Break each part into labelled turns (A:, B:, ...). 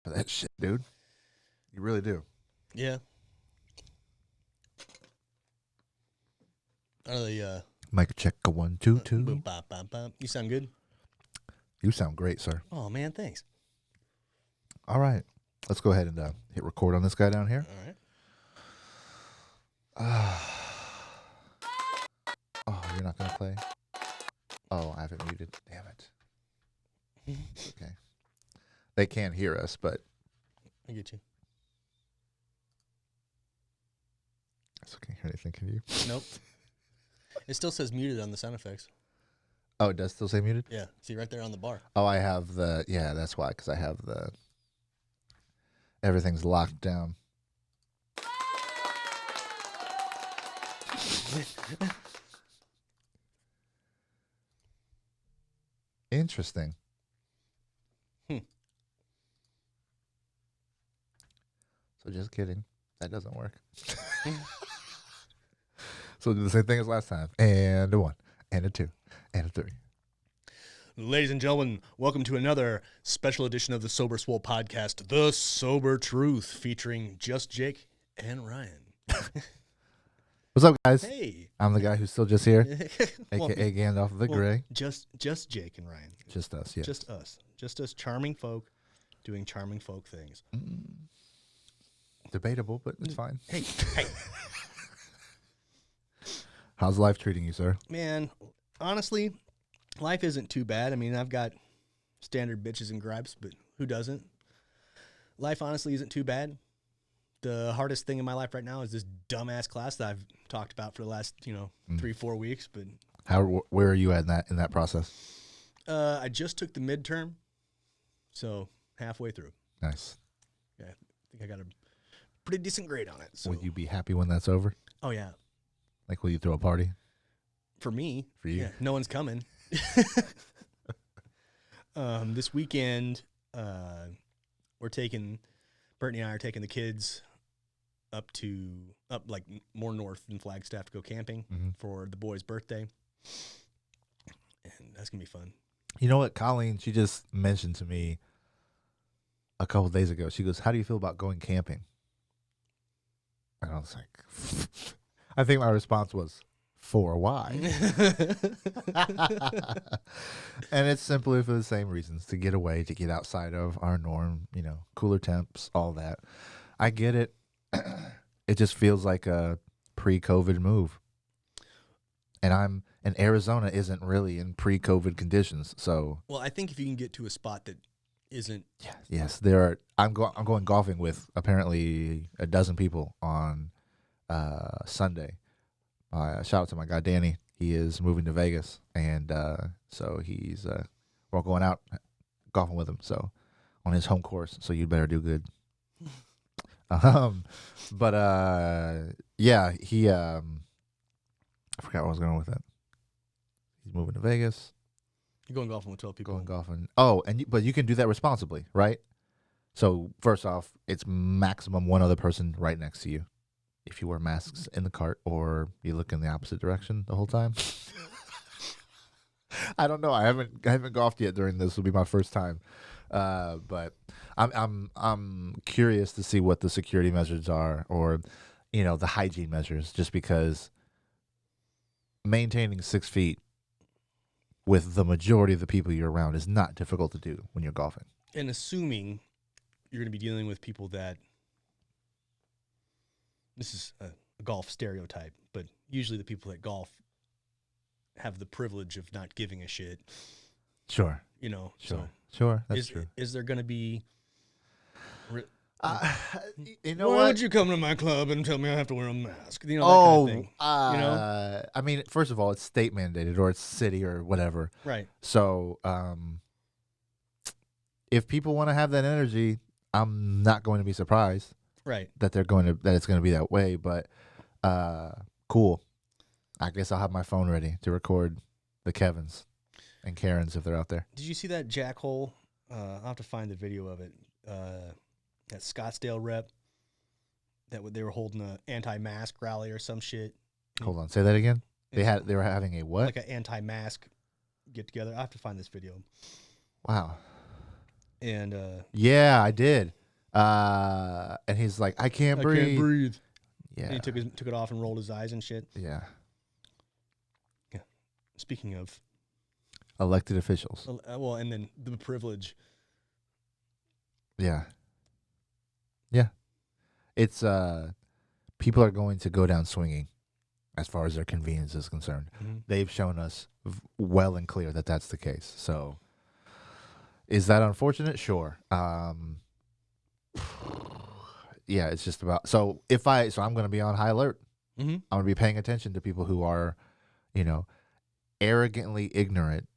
A: for that shit, dude. You really do.
B: Yeah. Are they,
A: Mic check, a 1, 2, 2.
B: boop, bop, bop, bop. You sound good?
A: You sound great, sir.
B: Oh, man, thanks.
A: All right. Let's go ahead and hit record on this guy down here.
B: All right.
A: Oh, you're not going to play? Oh, I have it muted. Damn it. Okay. They can't hear us, but...
B: I get you.
A: I still can't hear anything, can you?
B: Nope. It still says muted on the sound effects.
A: Oh, it does still say muted?
B: Yeah. See, right there on the bar.
A: Oh, I have the... Yeah, that's why, because I have the... Everything's locked down. Interesting. So just kidding. That doesn't work. So do the same thing as last time. And a 1, and a 2, and a 3.
B: Ladies and gentlemen, welcome to another special edition of the Sober Swole podcast, The Sober Truth, featuring just Jake and Ryan.
A: What's up, guys?
B: Hey.
A: I'm the guy who's still just here,
B: Well,
A: a.k.a. Gandalf the Grey.
B: Just Jake and Ryan.
A: Just us, yeah.
B: Just us. Just us charming folk doing charming folk things.
A: Debatable, but it's fine.
B: Hey.
A: How's life treating you, sir?
B: Man, honestly, life isn't too bad. I mean, I've got standard bitches and gripes, but who doesn't? Life honestly isn't too bad. The hardest thing in my life right now is this dumbass class that I've talked about for the last, 3-4 weeks. But
A: Where are you at in that process?
B: I just took the midterm, so halfway through.
A: Nice.
B: Yeah, I think I got a pretty decent grade on it. So.
A: Will you be happy when that's over?
B: Oh yeah.
A: Like, will you throw a party?
B: For me.
A: For you?
B: Yeah, no one's coming. This weekend, Brittany and I are taking the kids up like more north than Flagstaff to go camping for the boy's birthday. And that's going to be fun.
A: You know what? Colleen, she just mentioned to me a couple days ago. She goes, how do you feel about going camping? And I was like, I think my response was, for why? And it's simply for the same reasons, to get away, to get outside of our norm, cooler temps, all that. I get it. It just feels like a pre-COVID move. And Arizona isn't really in pre-COVID conditions, so.
B: Well, I think if you can get to a spot that isn't.
A: Yeah, yes, there are. I'm going golfing with apparently a dozen people on Sunday. Shout out to my guy Danny. He is moving to Vegas, and so he's we're going out golfing with him. So on his home course. So you'd better do good. But yeah, he I forgot where I was going with that. He's moving to Vegas.
B: You're going golfing with 12 people.
A: Going golfing. Oh, but you can do that responsibly, right? So first off, it's maximum one other person right next to you. If you wear masks in the cart or you look in the opposite direction the whole time. I don't know. I haven't golfed yet during this. Will be my first time. But I'm curious to see what the security measures are, or the hygiene measures, just because maintaining 6 feet with the majority of the people you're around is not difficult to do when you're golfing.
B: And assuming you're going to be dealing with people that, this is a golf stereotype, but usually the people that golf have the privilege of not giving a shit.
A: Sure.
B: Sure,
A: that's true.
B: Is there going to be...
A: Why
B: would you come to my club and tell me I have to wear a mask? That kind of thing.
A: I mean, first of all, it's state mandated, or it's city, or whatever.
B: Right.
A: So, if people want to have that energy, I'm not going to be surprised.
B: Right.
A: That it's going to be that way. But, cool. I guess I'll have my phone ready to record the Kevins and Karens if they're out there.
B: Did you see that jackhole? I'll have to find the video of it. That Scottsdale rep that they were holding an anti-mask rally or some shit.
A: Hold on, say that again. They were having a what?
B: Like an anti-mask get together. I have to find this video.
A: Wow.
B: And
A: yeah, I did. And he's like, I can't
B: I
A: breathe.
B: can't breathe.
A: Yeah.
B: And he took it off and rolled his eyes and shit.
A: Yeah.
B: Speaking of,
A: Elected officials.
B: well, and then the privilege.
A: Yeah. Yeah. It's people are going to go down swinging as far as their convenience is concerned.
B: Mm-hmm.
A: They've shown us well and clear that that's the case. So is that unfortunate? Sure. Yeah, it's just about so I'm going to be on high alert.
B: Mm-hmm.
A: I'm going to be paying attention to people who are, arrogantly ignorant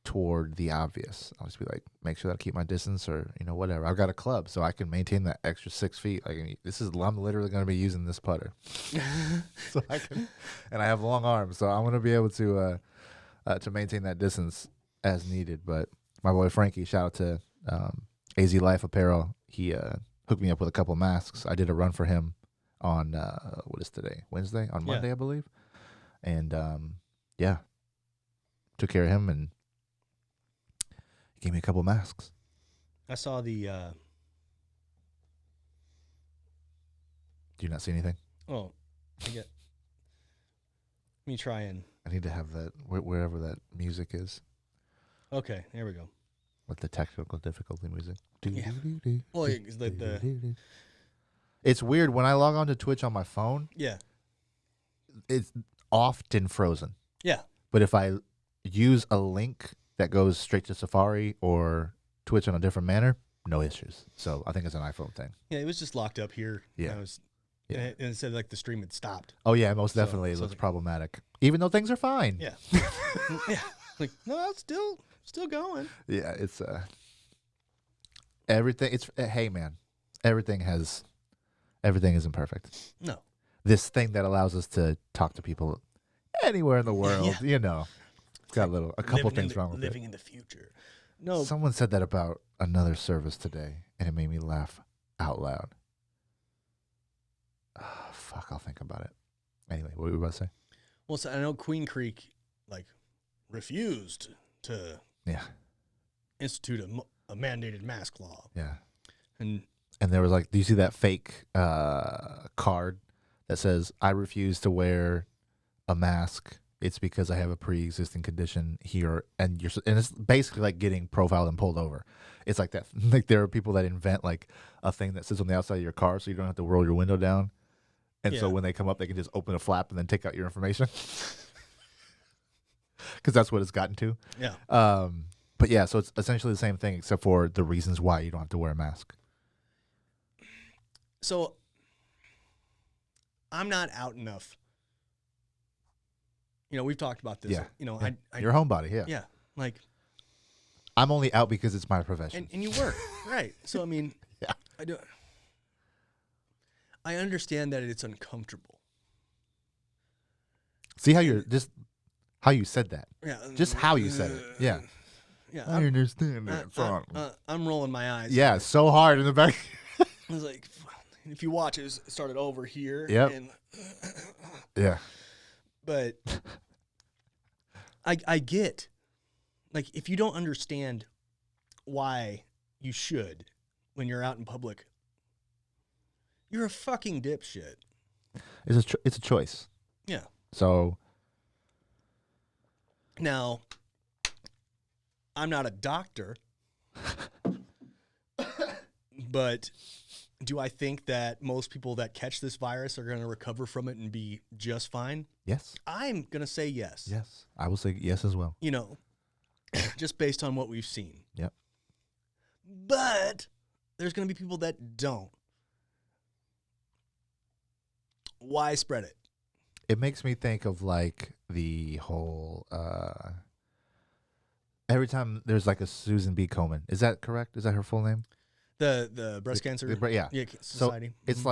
A: toward the obvious. I'll just be like, make sure that I keep my distance or, whatever. I've got a club so I can maintain that extra 6 feet. Like I'm literally going to be using this putter. So and I have long arms, so I'm going to be able to maintain that distance as needed. But my boy Frankie, shout out to AZ Life Apparel. He hooked me up with a couple masks. I did a run for him on, what is today? Wednesday? On Monday, I believe. And, took care of him and he gave me a couple masks.
B: I saw the.
A: Do you not see anything?
B: Oh, let me try and.
A: I need to have that wherever that music is.
B: Okay, there we go.
A: With the technical difficulty music.
B: Yeah. Well, it's like
A: It's weird when I log on to Twitch on my phone.
B: Yeah.
A: It's often frozen.
B: Yeah.
A: But if I use a link that goes straight to Safari or Twitch in a different manner, no issues. So I think it's an iPhone thing.
B: Yeah, it was just locked up here.
A: Yeah.
B: And it said like the stream had stopped.
A: Oh yeah, most definitely. It looks problematic, even though things are fine.
B: Yeah. Yeah. Like no, it's still going.
A: Yeah, it's everything. It's hey man, everything isn't perfect.
B: No.
A: This thing that allows us to talk to people anywhere in the world, it's got a couple things wrong with it.
B: Living in the future. No.
A: Someone said that about another service today, and it made me laugh out loud. Fuck, I'll think about it. Anyway, what were you about to say?
B: Well, so I know Queen Creek refused to institute a mandated mask law.
A: Yeah.
B: And
A: there was do you see that fake card that says, I refuse to wear a mask. It's because I have a pre-existing condition here. And it's basically like getting profiled and pulled over. It's like that. Like there are people that invent a thing that sits on the outside of your car so you don't have to roll your window down. And so when they come up, they can just open a flap and then take out your information. Because that's what it's gotten to.
B: Yeah.
A: But yeah, so it's essentially the same thing except for the reasons why you don't have to wear a mask.
B: So I'm not out enough. We've talked about this.
A: Yeah.
B: You're
A: a homebody, yeah.
B: Yeah.
A: I'm only out because it's my profession.
B: And you work. Right. So, I mean,
A: yeah.
B: I understand that it's uncomfortable.
A: See how you said that.
B: Yeah.
A: Just how you said it. Yeah.
B: Yeah.
A: I understand that.
B: I'm rolling my eyes.
A: Yeah, so hard in the back.
B: I was like, if you watch, it started over here.
A: Yep.
B: And,
A: yeah.
B: But I get, if you don't understand why you should when you're out in public, you're a fucking dipshit.
A: It's a choice.
B: Yeah.
A: So.
B: Now, I'm not a doctor, but do I think that most people that catch this virus are going to recover from it and be just fine?
A: Yes.
B: I'm going to say yes.
A: Yes. I will say yes as well.
B: Just based on what we've seen.
A: Yep.
B: But there's going to be people that don't. Why spread it?
A: It makes me think of the whole every time there's a Susan B. Komen. Is that correct? Is that her full name?
B: The breast cancer
A: society.
B: So
A: it's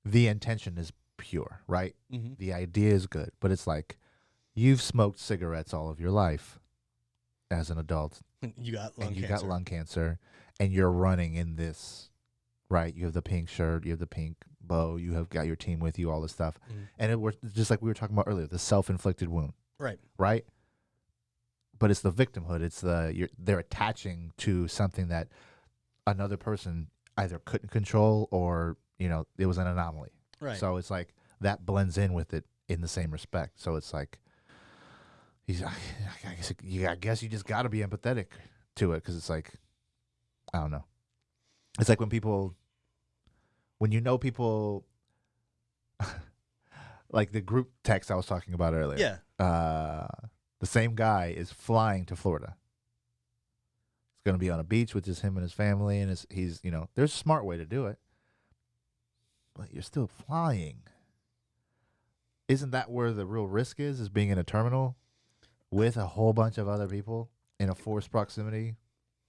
A: the intention is pure, right?
B: Mm-hmm.
A: The idea is good, but it's you've smoked cigarettes all of your life as an adult.
B: You got lung
A: cancer, and you're running in this, right? You have the pink shirt, you have the pink bow, you have got your team with you, all this stuff.
B: Mm-hmm.
A: And it was just like we were talking about earlier, the self-inflicted wound.
B: Right.
A: But it's the victimhood. It's they're attaching to something that another person either couldn't control or, it was an anomaly.
B: Right.
A: So it's like that blends in with it in the same respect. So it's like, I guess you just got to be empathetic to it, because it's like, I don't know. It's like when people, like the group text I was talking about earlier.
B: Yeah.
A: The same guy is flying to Florida. He's going to be on a beach with just him and his family, and he's there's a smart way to do it, but you're still flying. Isn't that where the real risk is being in a terminal with a whole bunch of other people in a forced proximity?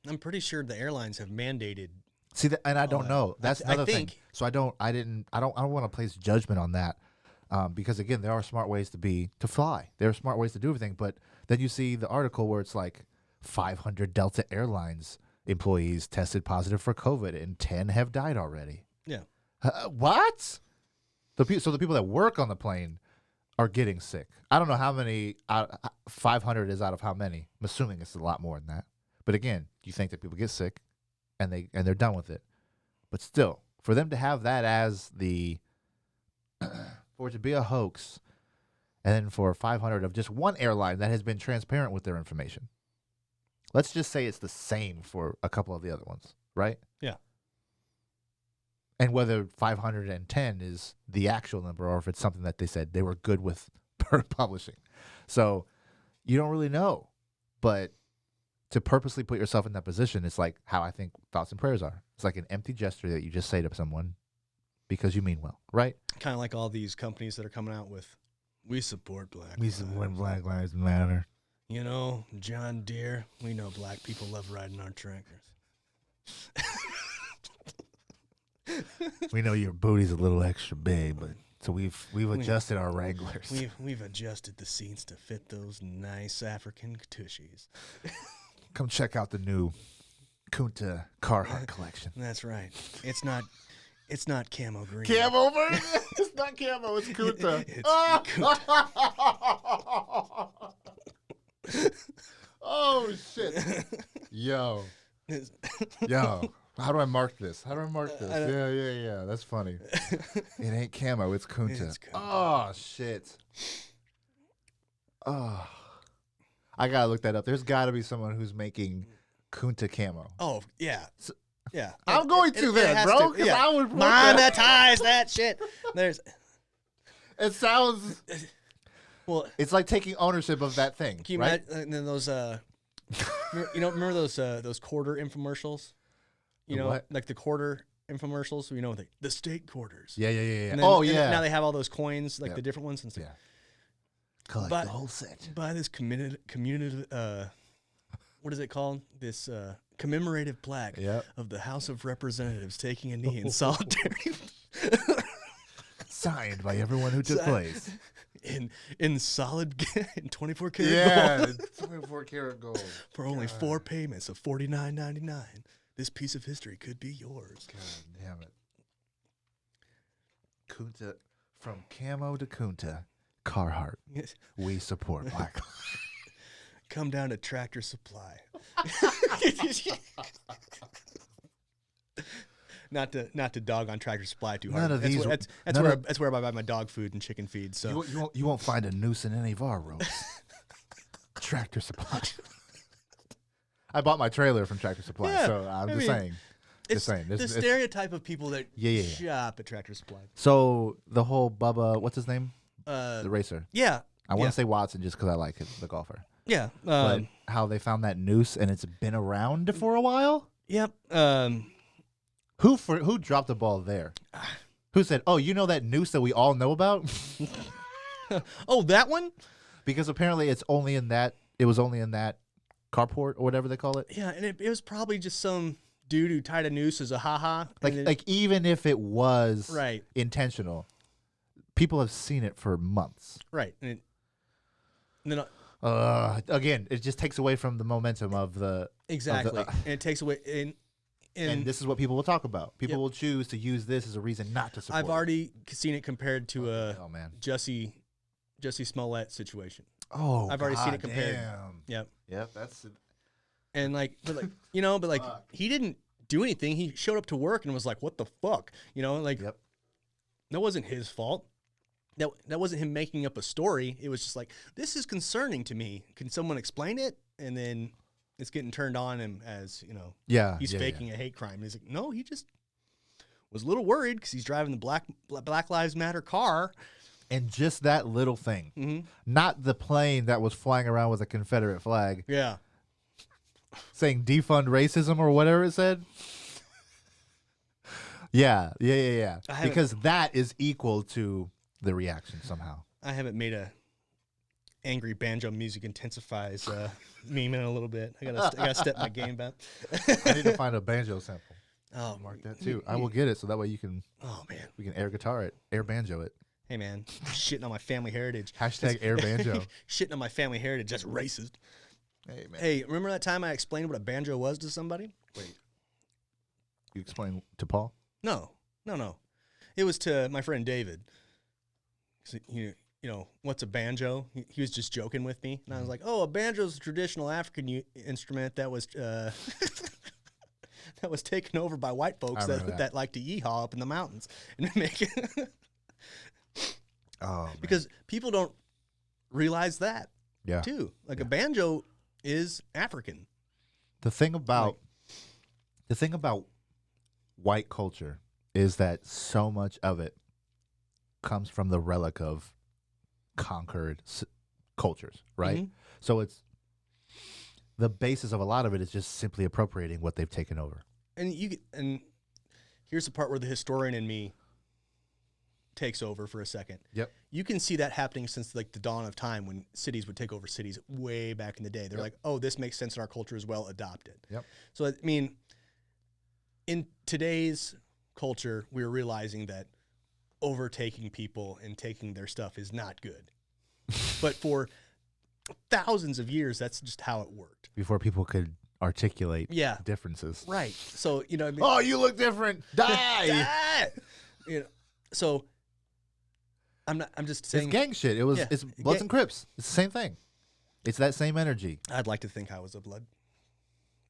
B: I'm pretty sure the airlines have mandated.
A: See that, and I don't know. That's another thing.
B: think.
A: So I don't want to place judgment on that, because again, there are smart ways to fly. There are smart ways to do everything. But then you see the article where it's like 500 Delta Airlines employees tested positive for COVID, and 10 have died already.
B: Yeah.
A: What? So the people that work on the plane are getting sick. I don't know how many. 500 is out of how many? I'm assuming it's a lot more than that. But again, you think that people get sick, and they're done with it. But still, for them to have that as for it to be a hoax, and then for 500 of just one airline that has been transparent with their information. Let's just say it's the same for a couple of the other ones, right?
B: Yeah.
A: And whether 510 is the actual number, or if it's something that they said they were good with publishing. So you don't really know. But to purposely put yourself in that position, it's like how I think thoughts and prayers are. It's like an empty gesture that you just say to someone because you mean well, right?
B: Kind of like all these companies that are coming out with, we support Black
A: We
B: lives.
A: support Black Lives Matter.
B: John Deere, we know black people love riding our tractors.
A: We know your booty's a little extra big, but so we've adjusted our Wranglers.
B: We've adjusted the seats to fit those nice African tushies.
A: Come check out the new Kunta Carhartt collection.
B: That's right. It's not camo green.
A: Camo version? It's not camo, it's Kunta.
B: It's Kunta.
A: Oh shit. Yo. How do I mark this? Yeah. That's funny. It ain't camo, it's Kunta.
B: It's Kunta.
A: Oh shit. Oh. I gotta look that up. There's gotta be someone who's making Kunta camo.
B: Oh, yeah. Yeah.
A: I'm going to then, bro. Because I would
B: monetize that shit.
A: It sounds.
B: Well,
A: it's like taking ownership of that thing.
B: Can you
A: right?
B: imagine? And then those, remember those quarter infomercials?
A: What?
B: Like the quarter infomercials. The state quarters.
A: Yeah.
B: And then,
A: Yeah.
B: Now they have all those coins, like the different ones, and stuff.
A: Yeah. Collect the whole set.
B: Buy this community. What is it called? This commemorative plaque of the House of Representatives taking a knee in solidarity.
A: Signed by everyone who took place.
B: In solid in 24 karat gold.
A: 24 karat gold.
B: For only 4 payments of $49.99. This piece of history could be yours.
A: God damn it. Kunta, from camo to Kunta, Carhartt.
B: Yes.
A: We support Black.
B: Come down to Tractor Supply. Not to dog on Tractor Supply too hard.
A: None of these.
B: That's where I buy my dog food and chicken feed. So
A: you won't find a noose in any of our ropes. Tractor Supply. I bought my trailer from Tractor Supply, so I'm just saying.
B: It's the stereotype of people that shop at Tractor Supply.
A: So the whole Bubba, what's his name? The racer.
B: Yeah.
A: I want to say Watson just because I like him, the golfer.
B: Yeah.
A: But how they found that noose and it's been around for a while?
B: Yep.
A: Who dropped the ball there? Who said, "Oh, you know that noose that we all know about"?
B: Oh, that one?
A: Because apparently it was only in that carport or whatever they call it.
B: Yeah, and it was probably just some dude who tied a noose as a ha-ha.
A: Like even if it was
B: right.
A: intentional, people have seen it for months.
B: Right. And then
A: again, it just takes away from the momentum of the
B: exactly. And it takes away
A: and this is what people will talk about. People will choose to use this as a reason not to support.
B: I've already seen it compared to
A: man.
B: Jussie Smollett situation.
A: Oh,
B: I've already seen it compared.
A: Damn.
B: Yep.
A: Yep. That's it.
B: And but he didn't do anything. He showed up to work and was like, "What the fuck?" You know, like
A: Yep.
B: that wasn't his fault. That wasn't him making up a story. It was just like, this is concerning to me. Can someone explain it? And then it's getting turned on him as, you know,
A: Yeah.
B: he's
A: yeah,
B: faking a hate crime. And he's like, no, he just was a little worried because he's driving the Black Lives Matter car.
A: And just that little thing,
B: Mm-hmm.
A: not the plane that was flying around with a Confederate flag
B: Yeah.
A: saying defund racism or whatever it said. Yeah. Because that is equal to the reaction somehow.
B: I haven't made a angry banjo music intensifies meme in a little bit. I gotta step my game back.
A: I need to find a banjo sample.
B: Oh,
A: Mark that too. I will get it so that way
B: Oh man.
A: we can air guitar it, air banjo it.
B: Hey man, shitting on my family heritage.
A: Hashtag air banjo.
B: Shitting on my family heritage. That's racist.
A: Hey man.
B: Hey, remember that time I explained what a banjo was to somebody?
A: Wait. You explain to Paul?
B: No. It was to my friend David. You know, what's a banjo? He was just joking with me, and I was like, "Oh, a banjo is a traditional African instrument that was that was taken over by white folks that like to yeehaw up in the mountains and make it." Because people don't realize that.
A: Yeah.
B: Too. Like a banjo is African.
A: The thing about white culture is that so much of it comes from the relic of conquered cultures, right?
B: Mhm.
A: So it's the basis of a lot of it is just simply appropriating what they've taken over.
B: And here's the part where the historian in me takes over for a second.
A: Yep.
B: You can see that happening since like the dawn of time when cities would take over cities way back in the day. They're like, oh, this makes sense in our culture as well, adopt it.
A: Yep.
B: So, I mean, in today's culture, we're realizing that overtaking people and taking their stuff is not good. But for thousands of years, that's just how it worked.
A: Before people could articulate
B: Yeah.
A: differences.
B: Right. So, you know, I mean,
A: Oh, you look different. Die.
B: You know, so I'm just
A: It's
B: saying
A: gang shit. It's Bloods and Crips. It's the same thing. It's that same energy.
B: I'd like to think I was a blood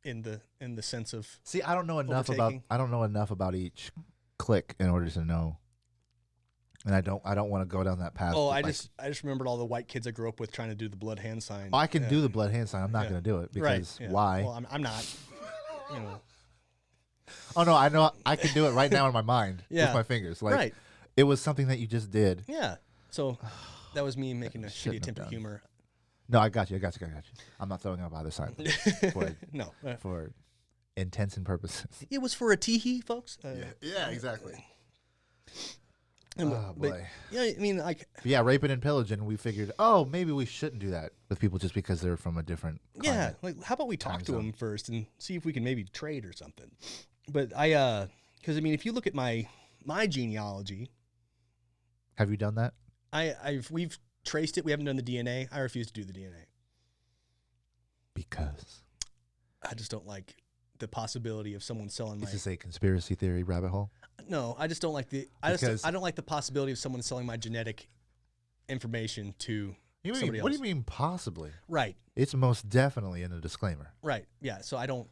B: in the sense of
A: See, I don't know enough
B: overtaking.
A: about each clique in order to know. And I don't want to go down that path.
B: I just remembered all the white kids I grew up with trying to do the blood hand sign.
A: I can do the blood hand sign. I'm not going to do it because why?
B: Well, I'm not. You know.
A: Oh no, I know I can do it right now in my mind with my fingers. Like
B: Right.
A: it was something that you just did.
B: Yeah. So that was me making a
A: Shouldn't
B: shitty
A: have
B: attempt at
A: done.
B: humor.
A: No, I got you. I'm not throwing up either side for
B: No.
A: for intents and purposes.
B: It was for a teehee, folks.
A: Yeah, exactly.
B: But,
A: boy.
B: yeah, I mean, like,
A: Yeah, raping and pillaging. We figured, maybe we shouldn't do that with people just because they're from a different.
B: yeah,
A: climate.
B: like, how about we talk
A: time
B: to
A: zone.
B: them first and see if we can maybe trade or something. But because I mean, if you look at my genealogy,
A: Have you done that?
B: we've traced it. We haven't done the DNA. I refuse to do the DNA.
A: Because
B: I just don't like the possibility of someone selling my.
A: is this a conspiracy theory rabbit hole?
B: No, I just don't like the. I don't like the possibility of someone selling my genetic information to somebody else.
A: What do you mean possibly?
B: Right,
A: It's most definitely in a disclaimer.
B: right, yeah. So I don't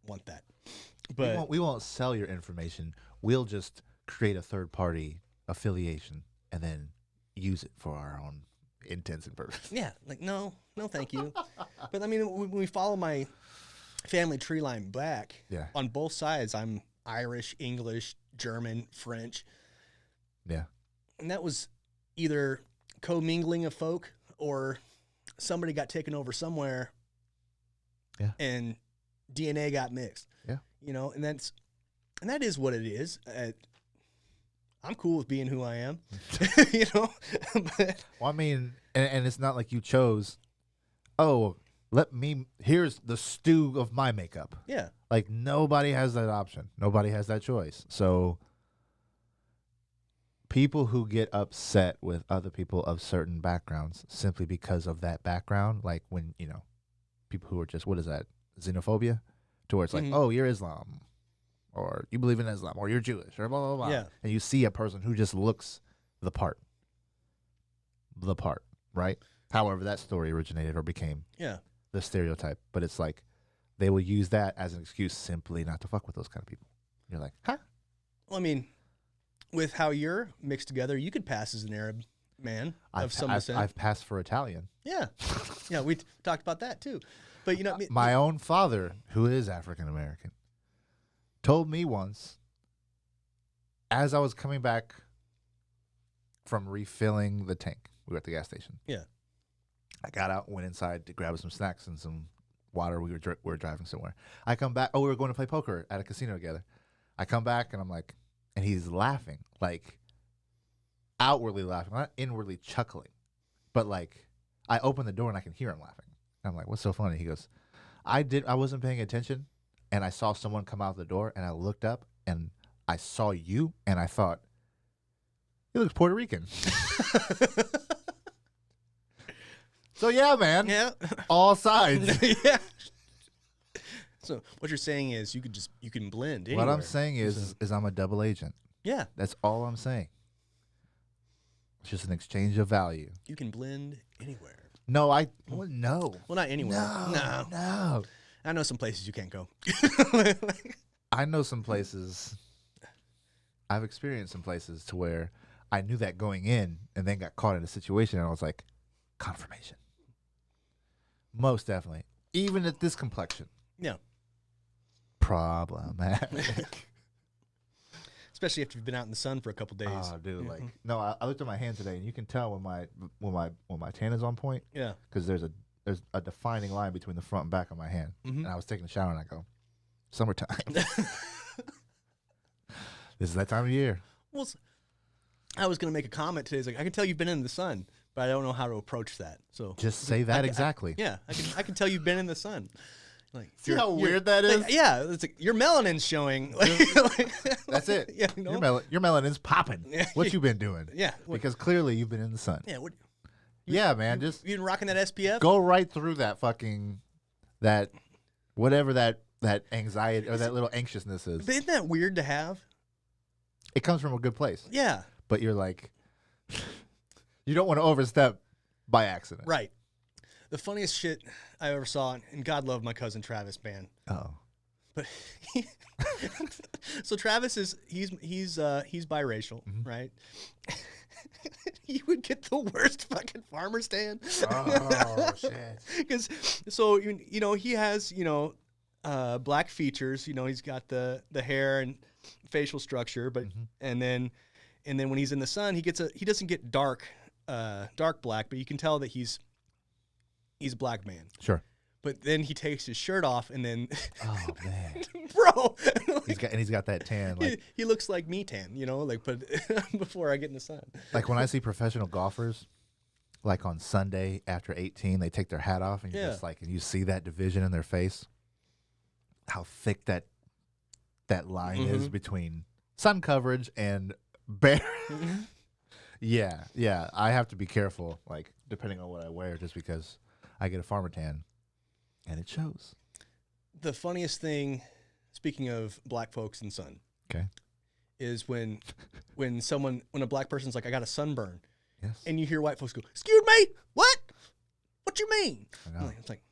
B: want that. But
A: We won't sell your information. We'll just create a third party affiliation and then use it for our own intents and purposes.
B: yeah, like no, thank you. But I mean, when we follow my family tree line back,
A: Yeah.
B: on both sides, I'm Irish, English, German, French,
A: Yeah.
B: and that was either commingling of folk or somebody got taken over somewhere.
A: Yeah.
B: And DNA got mixed.
A: Yeah.
B: You know, and that is what it is. I'm cool with being who I am. You know. But,
A: Well, I mean, and it's not like you chose, here's the stew of my makeup.
B: yeah.
A: Like, nobody has that option. Nobody has that choice. So, people who get upset with other people of certain backgrounds simply because of that background, like when, people who are just, what is that, xenophobia? To where it's like,
B: Mhm.
A: oh, you're Islam, or you believe in Islam, or you're Jewish, or blah, blah, blah.
B: Yeah.
A: And you see a person who just looks the part, right? However that story originated or became
B: Yeah.
A: the stereotype. But it's like, they will use that as an excuse simply not to fuck with those kind of people. You're like, huh?
B: Well, I mean, with how you're mixed together, you could pass as an Arab man of some descent.
A: I've passed for Italian.
B: Yeah. Yeah, we talked about that too. But, you know,
A: My own father, who is African American, told me once, as I was coming back from refilling the tank, we were at the gas station.
B: Yeah.
A: I got out, went inside to grab some snacks and some water. We were driving somewhere. I come back. Oh, we were going to play poker at a casino together. I come back and I'm like, and he's laughing, like outwardly laughing, not inwardly chuckling, but like I open the door and I can hear him laughing. I'm like, what's so funny? He goes, I wasn't paying attention, and I saw someone come out the door, and I looked up and I saw you, and I thought, he looks Puerto Rican. So yeah, man.
B: Yeah.
A: All sides.
B: Yeah. So what you're saying is you can blend anywhere.
A: What I'm saying is I'm a double agent.
B: Yeah.
A: That's all I'm saying. It's just an exchange of value.
B: You can blend anywhere.
A: No, no.
B: Well, not anywhere.
A: No.
B: I know some places you can't go.
A: I know some places. I've experienced some places to where I knew that going in and then got caught in a situation and I was like, confirmation. Most definitely. Even at this complexion.
B: Yeah.
A: Problematic.
B: Especially after you've been out in the sun for a couple days.
A: Oh, dude, like no, I looked at my hand today and you can tell when my tan is on point.
B: Yeah.
A: Because there's a defining line between the front and back of my hand.
B: Mm-hmm.
A: And I was taking a shower and I go, summertime. This is that time of year.
B: Well, I was going to make a comment today. It's like, I can tell you've been in the sun, but I don't know how to approach that. So
A: just say that exactly.
B: I can tell you've been in the sun. Like,
A: see how weird that is?
B: Like, yeah, it's like your melanin's showing.
A: That's it.
B: Yeah,
A: your melanin's popping.
B: Yeah.
A: What you been doing?
B: Yeah,
A: because clearly you've been in the sun.
B: Yeah,
A: man, just
B: you been rocking that SPF.
A: Go right through that fucking whatever that anxiety or that little anxiousness is.
B: But isn't that weird to have?
A: It comes from a good place.
B: Yeah,
A: but you're like, you don't want to overstep by accident,
B: right? The funniest shit I ever saw, and God love my cousin Travis, man.
A: Oh,
B: but so Travis he's biracial,
A: mm-hmm.
B: right? He would get the worst fucking farmer stand.
A: Oh shit!
B: Because so you know he has black features. You know he's got the hair and facial structure, but
A: mm-hmm.
B: and then when he's in the sun, he doesn't get dark black, but you can tell that he's a black man.
A: Sure.
B: But then he takes his shirt off and then
A: oh man.
B: Bro.
A: he's got that tan like
B: he looks like me tan, but before I get in the sun.
A: Like when I see professional golfers like on Sunday after 18, they take their hat off and you're just like and you see that division in their face. How thick that line
B: mm-hmm.
A: is between sun coverage and bare.
B: Mm-hmm.
A: Yeah. I have to be careful, like depending on what I wear, just because I get a farmer tan, and it shows.
B: The funniest thing, speaking of black folks and sun,
A: okay,
B: is when a black person's like, I got a sunburn,
A: yes,
B: and you hear white folks go, "Excuse me, what? What you mean?" It's like,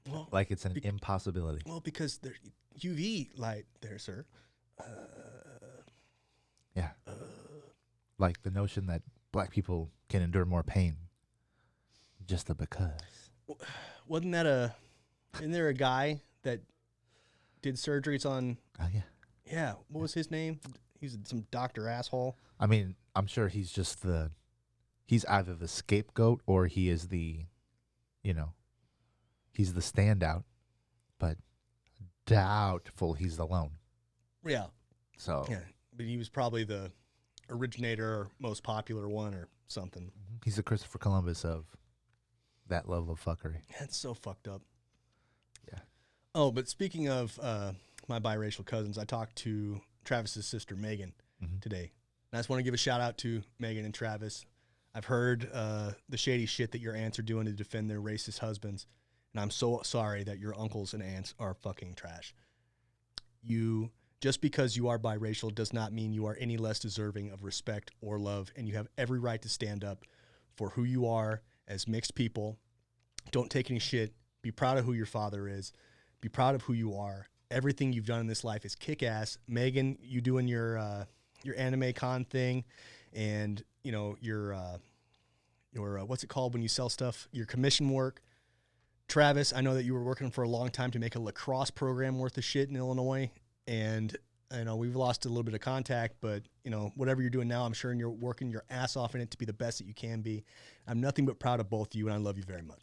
B: well,
A: like it's an impossibility.
B: Well, because there's UV light there, sir.
A: Yeah. Like the notion that black people can endure more pain just because.
B: Isn't there a guy that did surgeries on?
A: Oh, yeah.
B: Yeah. What was his name? He's some doctor asshole.
A: I mean, I'm sure he's just he's either the scapegoat or he is he's the standout, but doubtful he's the lone.
B: Yeah.
A: So.
B: Yeah. But he was probably the originator or most popular one or something.
A: He's the Christopher Columbus of that level of fuckery.
B: That's so fucked up.
A: Yeah.
B: Oh, but speaking of my biracial cousins, I talked to Travis's sister, Megan,
A: mm-hmm.
B: today. And I just want to give a shout out to Megan and Travis. I've heard the shady shit that your aunts are doing to defend their racist husbands. And I'm so sorry that your uncles and aunts are fucking trash. Just because you are biracial does not mean you are any less deserving of respect or love, and you have every right to stand up for who you are as mixed people. Don't take any shit. Be proud of who your father is. Be proud of who you are. Everything you've done in this life is kick ass. Megan, you doing your anime con thing, and you know your what's it called when you sell stuff? Your commission work. Travis, I know that you were working for a long time to make a lacrosse program worth of shit in Illinois, and I know we've lost a little bit of contact, but you know whatever you're doing now, I'm sure you're working your ass off in it to be the best that you can be. I'm nothing but proud of both of you, and I love you very much.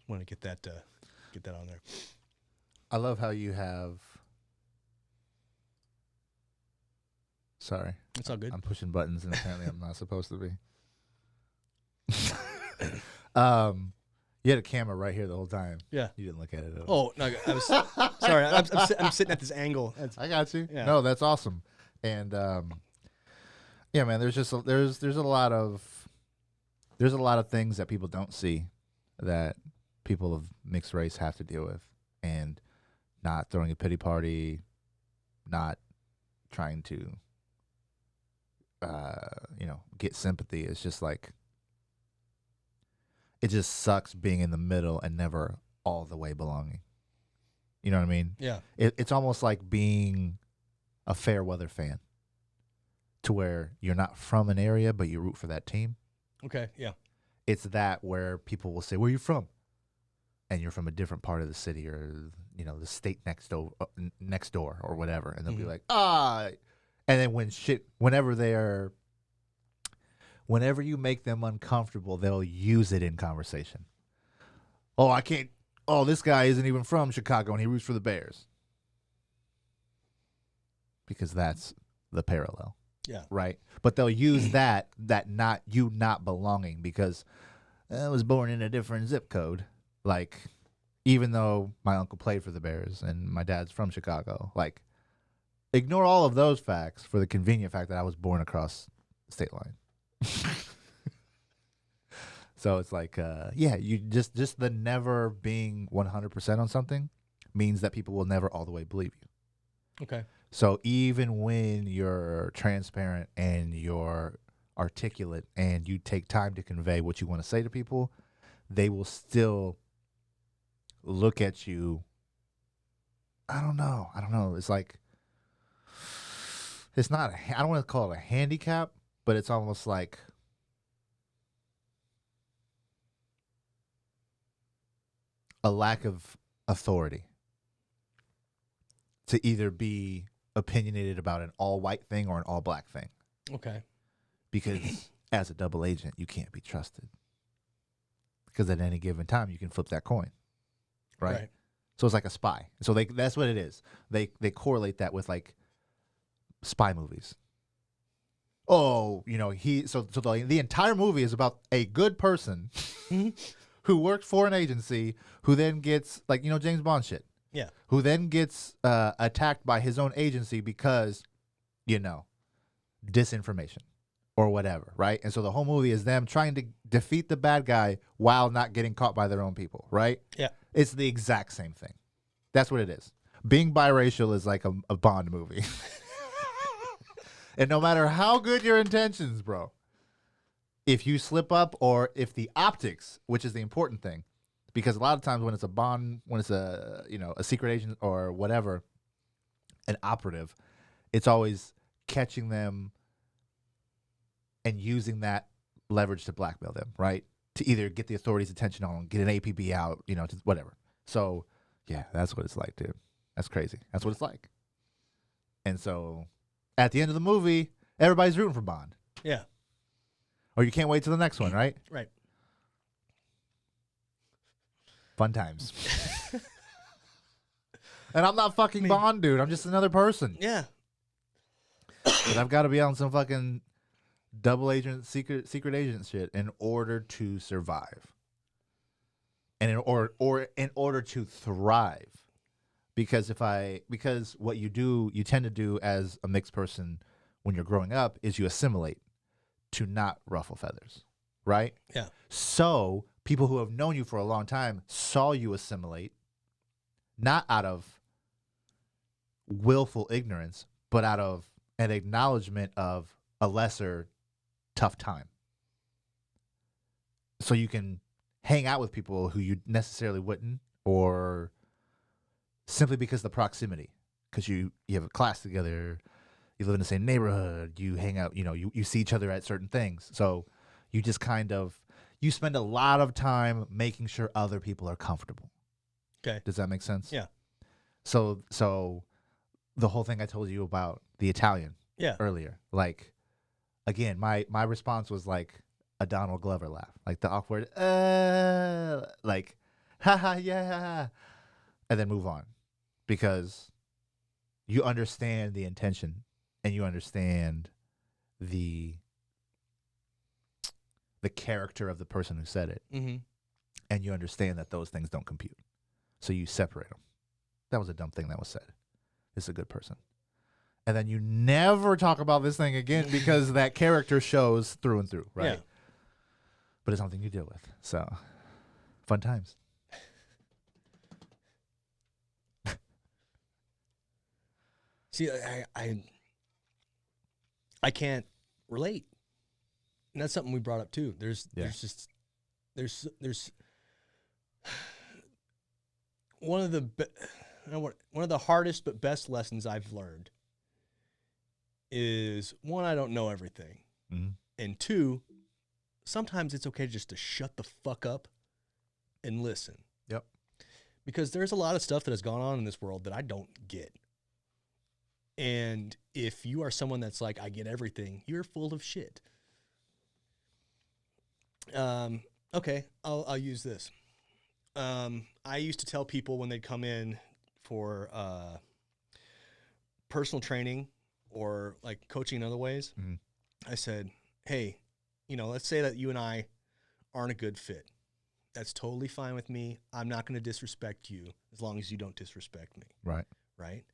B: Want to get that on there.
A: I love how you have. Sorry,
B: It's all good.
A: I'm pushing buttons, and apparently I'm not supposed to be. You had a camera right here the whole time.
B: Yeah.
A: You didn't look at it at all.
B: Oh no, I was sorry. I'm sitting at this angle.
A: I got you.
B: Yeah.
A: No, that's awesome. And yeah, man, there's just there's a lot of things that people don't see that people of mixed race have to deal with, and not throwing a pity party, not trying to get sympathy. It's just like it just sucks being in the middle and never all the way belonging. You know what I mean?
B: Yeah.
A: It's almost like being a fair weather fan, to where you're not from an area but you root for that team.
B: Okay. Yeah.
A: It's that where people will say, "Where are you from?" And you're from a different part of the city, or the state next door or whatever, and they'll be like, "Ah," and then whenever you make them uncomfortable, they'll use it in conversation. Oh, I can't. Oh, this guy isn't even from Chicago and he roots for the Bears. Because that's the parallel.
B: Yeah.
A: Right? But they'll use that not belonging because I was born in a different zip code. Like, even though my uncle played for the Bears and my dad's from Chicago, like, ignore all of those facts for the convenient fact that I was born across the state line. So it's like, you just the never being 100% on something means that people will never all the way believe you.
B: Okay.
A: So even when you're transparent and you're articulate and you take time to convey what you want to say to people, they will still look at you. I don't know. It's like, it's not, I don't want to call it a handicap, but it's almost like a lack of authority to either be opinionated about an all-white thing or an all-black thing.
B: Okay.
A: Because as a double agent, you can't be trusted. Because at any given time, you can flip that coin, right? So it's like a spy. So that's what it is. They correlate that with like spy movies. Oh, the entire movie is about a good person who works for an agency who then gets, like, James Bond shit.
B: Yeah.
A: Who then gets attacked by his own agency because, disinformation or whatever, right? And so the whole movie is them trying to defeat the bad guy while not getting caught by their own people, right?
B: Yeah.
A: It's the exact same thing. That's what it is. Being biracial is like a Bond movie. And no matter how good your intentions, bro, if you slip up, or if the optics, which is the important thing, because a lot of times when it's a Bond, when it's a secret agent or whatever, an operative, it's always catching them and using that leverage to blackmail them, right? To either get the authorities' attention on, get an APB out, to whatever. So, yeah, that's what it's like, dude. That's crazy. That's what it's like. And so, at the end of the movie, everybody's rooting for Bond.
B: Yeah.
A: Or you can't wait till the next one, right?
B: Right.
A: Fun times. And I'm not fucking Bond, dude. I'm just another person.
B: Yeah.
A: But I've got to be on some fucking double agent, secret agent shit in order to survive. And in order to thrive. Because what you tend to do as a mixed person when you're growing up is you assimilate to not ruffle feathers, right?
B: Yeah.
A: So people who have known you for a long time saw you assimilate, not out of willful ignorance, but out of an acknowledgement of a lesser tough time. So you can hang out with people who you necessarily wouldn't, or simply because the proximity, because you have a class together, you live in the same neighborhood, you hang out, you see each other at certain things. So you just kind of, you spend a lot of time making sure other people are comfortable.
B: Okay.
A: Does that make sense?
B: Yeah.
A: So the whole thing I told you about the Italian earlier, like, again, my response was like a Donald Glover laugh, like the awkward, like, haha, yeah, and then move on, because you understand the intention and you understand the character of the person who said it, and you understand that those things don't compute, so you separate them. That was a dumb thing that was said. This is a good person. And then you never talk about this thing again because that character shows through and through, right?
B: Yeah.
A: But it's something you deal with. So, fun times.
B: See, I can't relate. And that's something we brought up too. There's one of the hardest but best lessons I've learned is, one, I don't know everything. And two, sometimes it's okay just to shut the fuck up and listen.
A: Yep.
B: Because there's a lot of stuff that has gone on in this world that I don't get. And if you are someone that's like, I get everything, you're full of shit. Okay, I'll use this. I used to tell people when they'd come in for personal training or like coaching in other ways, I said, hey, let's say that you and I aren't a good fit. That's totally fine with me. I'm not going to disrespect you as long as you don't disrespect me.
A: Right.
B: Right?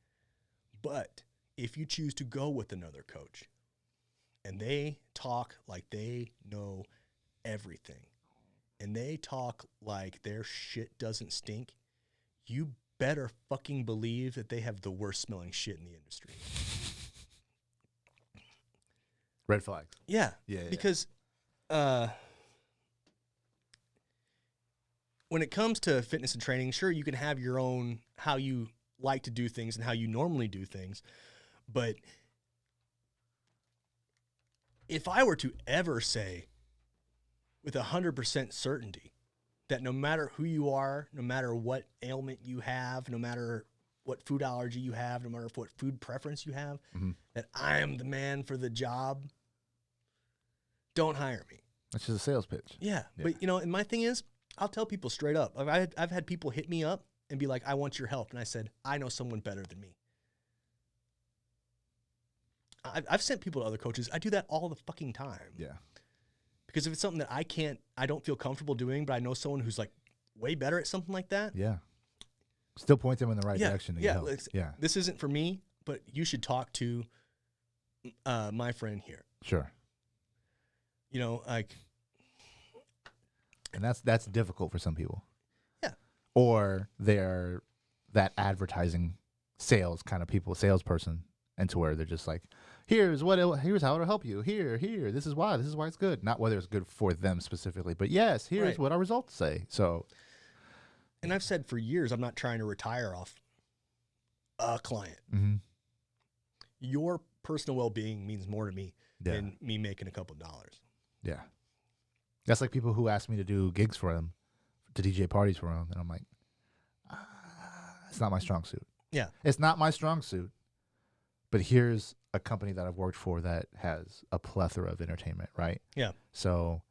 B: But if you choose to go with another coach and they talk like they know everything and they talk like their shit doesn't stink, you better fucking believe that they have the worst smelling shit in the industry.
A: Red flags.
B: Yeah. Because when it comes to fitness and training, sure, you can have your own, how you like to do things and how you normally do things. But if I were to ever say with 100% certainty that no matter who you are, no matter what ailment you have, no matter what food allergy you have, no matter what food preference you have, that I am the man for the job, don't hire me.
A: That's just a sales pitch.
B: Yeah. But, and my thing is, I'll tell people straight up. I've had people hit me up and be like, I want your help. And I said, I know someone better than me. I've sent people to other coaches. I do that all the fucking time.
A: Yeah.
B: Because if it's something that I don't feel comfortable doing, but I know someone who's like way better at something like that.
A: Yeah. Still point them in the right direction. To help. Yeah.
B: This isn't for me, but you should talk to my friend here.
A: Sure.
B: Like.
A: And that's difficult for some people.
B: Yeah.
A: Or they're that advertising sales kind of people, salesperson, and to where they're just like, here's how it'll help you. Here, this is why it's good. Not whether it's good for them specifically, but yes, here's what our results say. So,
B: and I've said for years, I'm not trying to retire off a client. Your personal well-being means more to me than me making a couple of dollars.
A: Yeah. That's like people who ask me to do gigs for them, to DJ parties for them, and I'm like, it's not my strong suit.
B: Yeah.
A: It's not my strong suit, but here's a company that I've worked for that has a plethora of entertainment, right?
B: Yeah.
A: So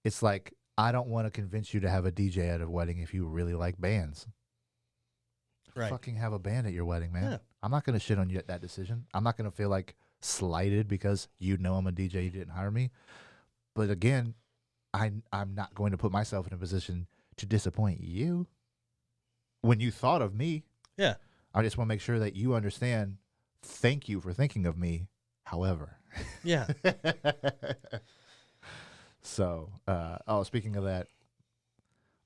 A: it's like, I don't want to convince you to have a DJ at a wedding if you really like bands.
B: Right.
A: Fucking have a band at your wedding, man.
B: Yeah.
A: I'm not going to shit on you at that decision. I'm not going to feel like slighted because I'm a DJ, you didn't hire me. But again, I'm not going to put myself in a position to disappoint you when you thought of me.
B: Yeah.
A: I just want to make sure that you understand. Thank you for thinking of me. However.
B: Yeah.
A: So, speaking of that,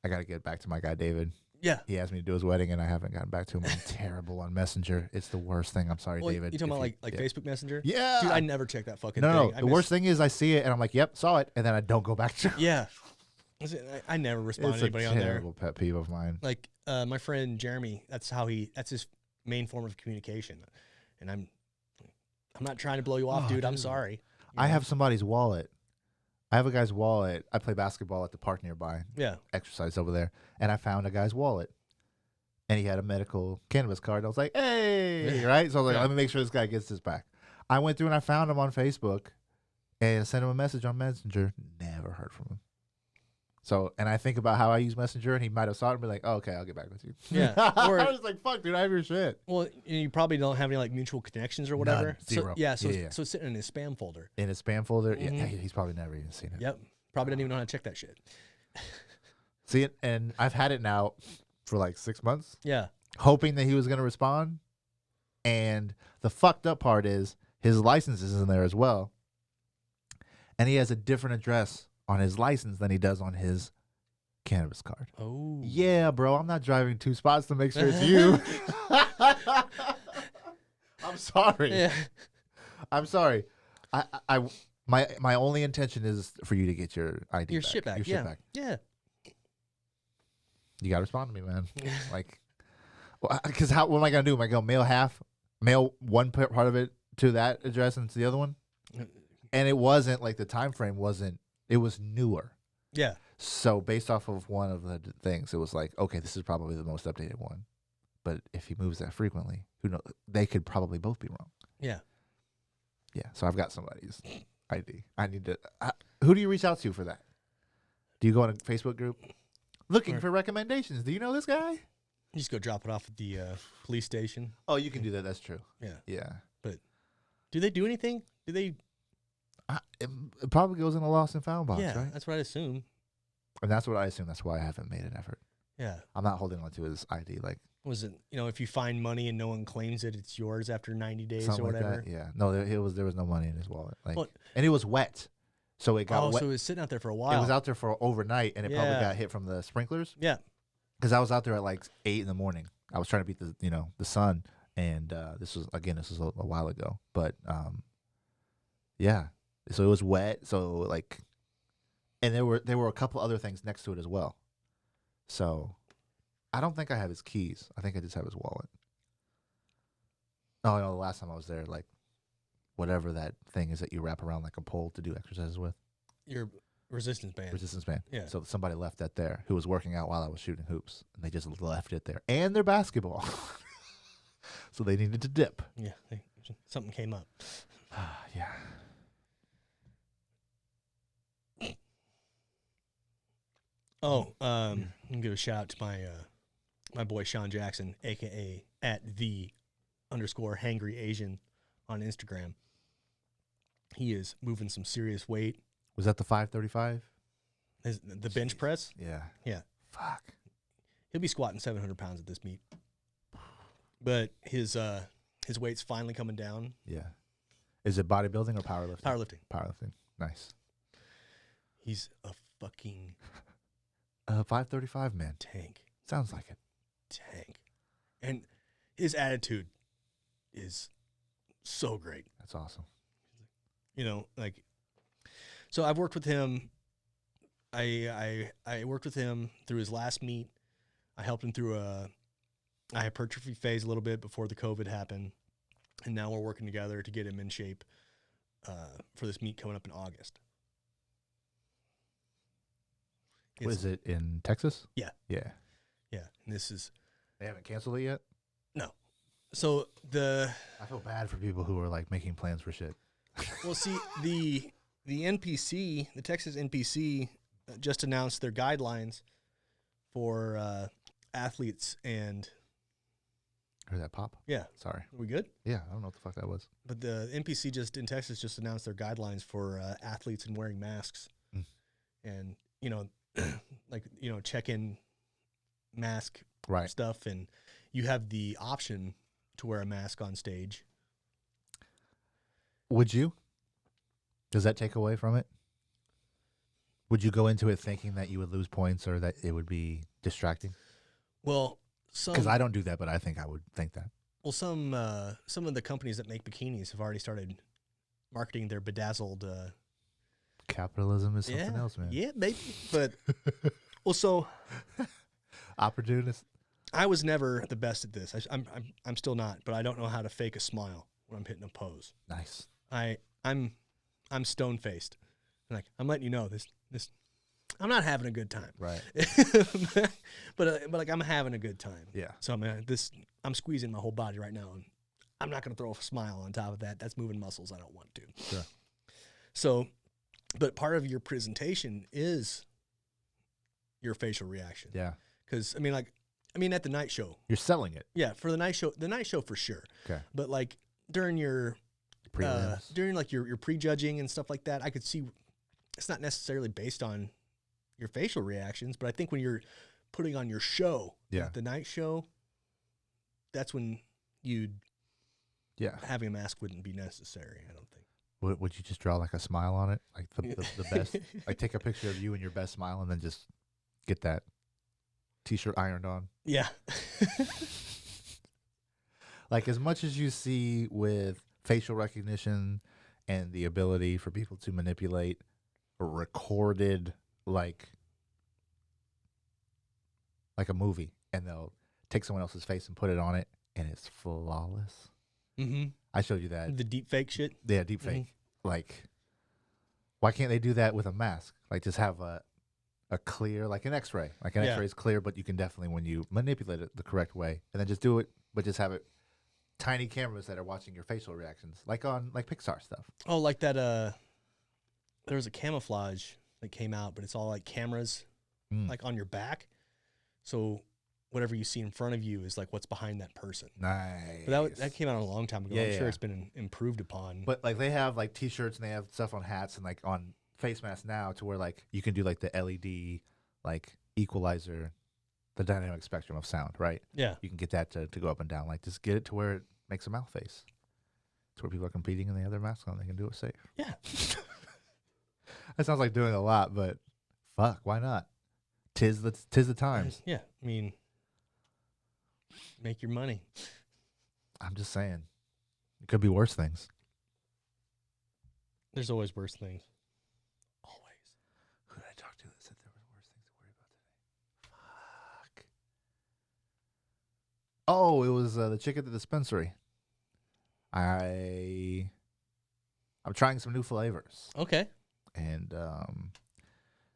A: I got to get back to my guy, David.
B: Yeah.
A: He asked me to do his wedding, and I haven't gotten back to him. I'm terrible on Messenger. It's the worst thing. I'm sorry, David.
B: You talking about like Facebook Messenger?
A: Yeah.
B: Dude, I never check that fucking thing.
A: No. The worst thing is I see it, and I'm like, yep, saw it, and then I don't go back to it.
B: Yeah. I never respond
A: It's
B: to anybody
A: a
B: on there.
A: terrible pet peeve of mine.
B: Like my friend Jeremy, that's his main form of communication, and I'm not trying to blow you off, dude. I'm sorry.
A: I have somebody's wallet. I have a guy's wallet. I play basketball at the park nearby.
B: Yeah.
A: Exercise over there, and I found a guy's wallet, and he had a medical cannabis card. I was like, hey, right? So I was like, let me make sure this guy gets this back. I went through and I found him on Facebook, and sent him a message on Messenger. Never heard from him. So, and I think about how I use Messenger, and he might have saw it and be like, oh, okay, I'll get back with you.
B: Yeah.
A: Or, I was like, fuck, dude, I have your shit.
B: Well, you probably don't have any like mutual connections or whatever.
A: None. Zero.
B: So it's sitting in his spam folder.
A: In his spam folder? Yeah, he's probably never even seen it.
B: Yep. Probably doesn't even know how to check that shit.
A: See it, and I've had it now for like 6 months.
B: Yeah.
A: Hoping that he was going to respond. And the fucked up part is his license is in there as well. And he has a different address on his license than he does on his cannabis card.
B: Oh.
A: Yeah, bro. I'm not driving 2 spots to make sure it's you. I'm sorry.
B: Yeah.
A: I'm sorry. My only intention is for you to get your ID
B: Your
A: back.
B: shit back.
A: Your shit back.
B: Yeah.
A: You gotta respond to me, man. Like, because what am I gonna do? Am I gonna mail one part of it to that address and to the other one? And it wasn't like the time frame wasn't. It was newer.
B: Yeah.
A: So based off of one of the things, it was like, okay, this is probably the most updated one. But if he moves that frequently, who knows? They could probably both be wrong.
B: Yeah.
A: Yeah. So I've got somebody's ID. I need to. Who do you reach out to for that? Do you go on a Facebook group looking for recommendations? Do you know this guy?
B: You just go drop it off at the police station.
A: Oh, you can do that. That's true.
B: Yeah.
A: Yeah.
B: But do they do anything? Do they?
A: It probably goes in a lost and found box,
B: Yeah,
A: right?
B: that's what I assume.
A: And that's what I assume. That's why I haven't made an effort.
B: Yeah.
A: I'm not holding on to his ID. Like,
B: Was it, if you find money and no one claims it, it's yours after 90 days
A: something
B: or whatever?
A: like that. Yeah. No, there was no money in his wallet. Like,
B: Well,
A: and it was wet. So it got wet.
B: so it was sitting out there for a while.
A: It was out there for overnight, and it probably
B: Yeah.
A: got hit from the sprinklers.
B: Yeah.
A: Because I was out there at like 8 in the morning. I was trying to beat the sun, and this was a while ago. But yeah, so it was wet. So like, and there were a couple other things next to it as well. So I don't think I have his keys. I think I just have his wallet. Oh no, the last time I was there, like whatever that thing is that you wrap around like a pole to do exercises with.
B: Your resistance band.
A: Resistance band.
B: Yeah.
A: So somebody left that there who was working out while I was shooting hoops, and they just left it there, and their basketball. So they needed to dip.
B: Yeah. Something came up.
A: Yeah.
B: Oh, I'm gonna give a shout out to my boy Sean Jackson, aka @the_hangry Asian on Instagram. He is moving some serious weight.
A: Was that the 535?
B: The bench press.
A: Yeah.
B: Yeah.
A: Fuck.
B: He'll be squatting 700 pounds at this meet. But his weight's finally coming down.
A: Yeah. Is it bodybuilding or powerlifting?
B: Powerlifting.
A: Powerlifting. Nice.
B: He's a fucking
A: 535, man.
B: tank.
A: Sounds like it.
B: Tank. And his attitude is so great.
A: That's awesome.
B: So I've worked with him. I worked with him through his last meet. I helped him through a hypertrophy phase a little bit before the COVID happened. And now we're working together to get him in shape for this meet coming up in August.
A: What is it, in Texas?
B: Yeah.
A: Yeah.
B: Yeah. And this is...
A: They haven't canceled it yet?
B: No. So
A: I feel bad for people who are like making plans for shit.
B: Well, see, the NPC, the Texas NPC, just announced their guidelines for athletes and...
A: Heard that pop?
B: Yeah.
A: Sorry.
B: Are we good?
A: Yeah, I don't know what the fuck that was.
B: But the NPC in Texas just announced their guidelines for athletes and wearing masks.
A: Mm.
B: And, check-in mask
A: Right.
B: stuff. And you have the option to wear a mask on stage.
A: Would you? Does that take away from it? Would you go into it thinking that you would lose points or that it would be distracting?
B: Well,
A: because I don't do that, but I think I would think that.
B: Well, some of the companies that make bikinis have already started marketing their bedazzled
A: Capitalism is something
B: Yeah,
A: else, man.
B: yeah, baby. But well, so
A: Opportunist.
B: I was never the best at this. I'm still not, but I don't know how to fake a smile when I'm hitting a pose.
A: Nice.
B: I'm stone faced. Like I'm letting you know this. I'm not having a good time.
A: Right.
B: but like I'm having a good time.
A: Yeah.
B: So I'm squeezing my whole body right now, and I'm not gonna throw a smile on top of that. That's moving muscles I don't want to.
A: Sure.
B: So, but part of your presentation is your facial reaction.
A: Yeah.
B: Because at the night show.
A: You're selling it.
B: Yeah, for the night show for sure.
A: Okay.
B: But like during your
A: Prelims.
B: during like your prejudging and stuff like that, I could see it's not necessarily based on your facial reactions, but I think when you're putting on your show, like the night show, that's when having a mask wouldn't be necessary, I don't think.
A: Would you just draw like a smile on it? Like the best, like take a picture of you and your best smile and then just get that t-shirt ironed on?
B: Yeah.
A: Like as much as you see with facial recognition and the ability for people to manipulate a recorded like a movie, and they'll take someone else's face and put it on it and it's flawless.
B: Mm-hmm.
A: I showed you that.
B: The deep fake shit.
A: Yeah, deep fake. Like, why can't they do that with a mask? Like, just have a clear, like an X-ray. Like an X-ray is clear, but you can definitely, when you manipulate it the correct way, and then just do it, but just have it tiny cameras that are watching your facial reactions, like on like Pixar stuff.
B: Oh, like that. There was a camouflage that came out, but it's all like cameras, like on your back. So whatever you see in front of you is like what's behind that person.
A: Nice.
B: But that came out a long time ago.
A: Yeah,
B: I'm sure it's been improved upon.
A: But like they have like T-shirts and they have stuff on hats and like on face masks now to where like you can do like the LED like equalizer, the dynamic spectrum of sound, right?
B: Yeah.
A: You can get that to go up and down. Like just get it to where it makes a mouth face. To where people are competing and they have their masks on, they can do it safe.
B: Yeah.
A: That sounds like doing a lot, but fuck, why not? Tis the times.
B: Yeah. I mean, make your money.
A: I'm just saying. It could be worse things.
B: There's always worse things. Always.
A: Who did I talk to that said there were worse things to worry about today? Fuck. Oh, it was the chick at the dispensary. I'm trying some new flavors.
B: Okay.
A: And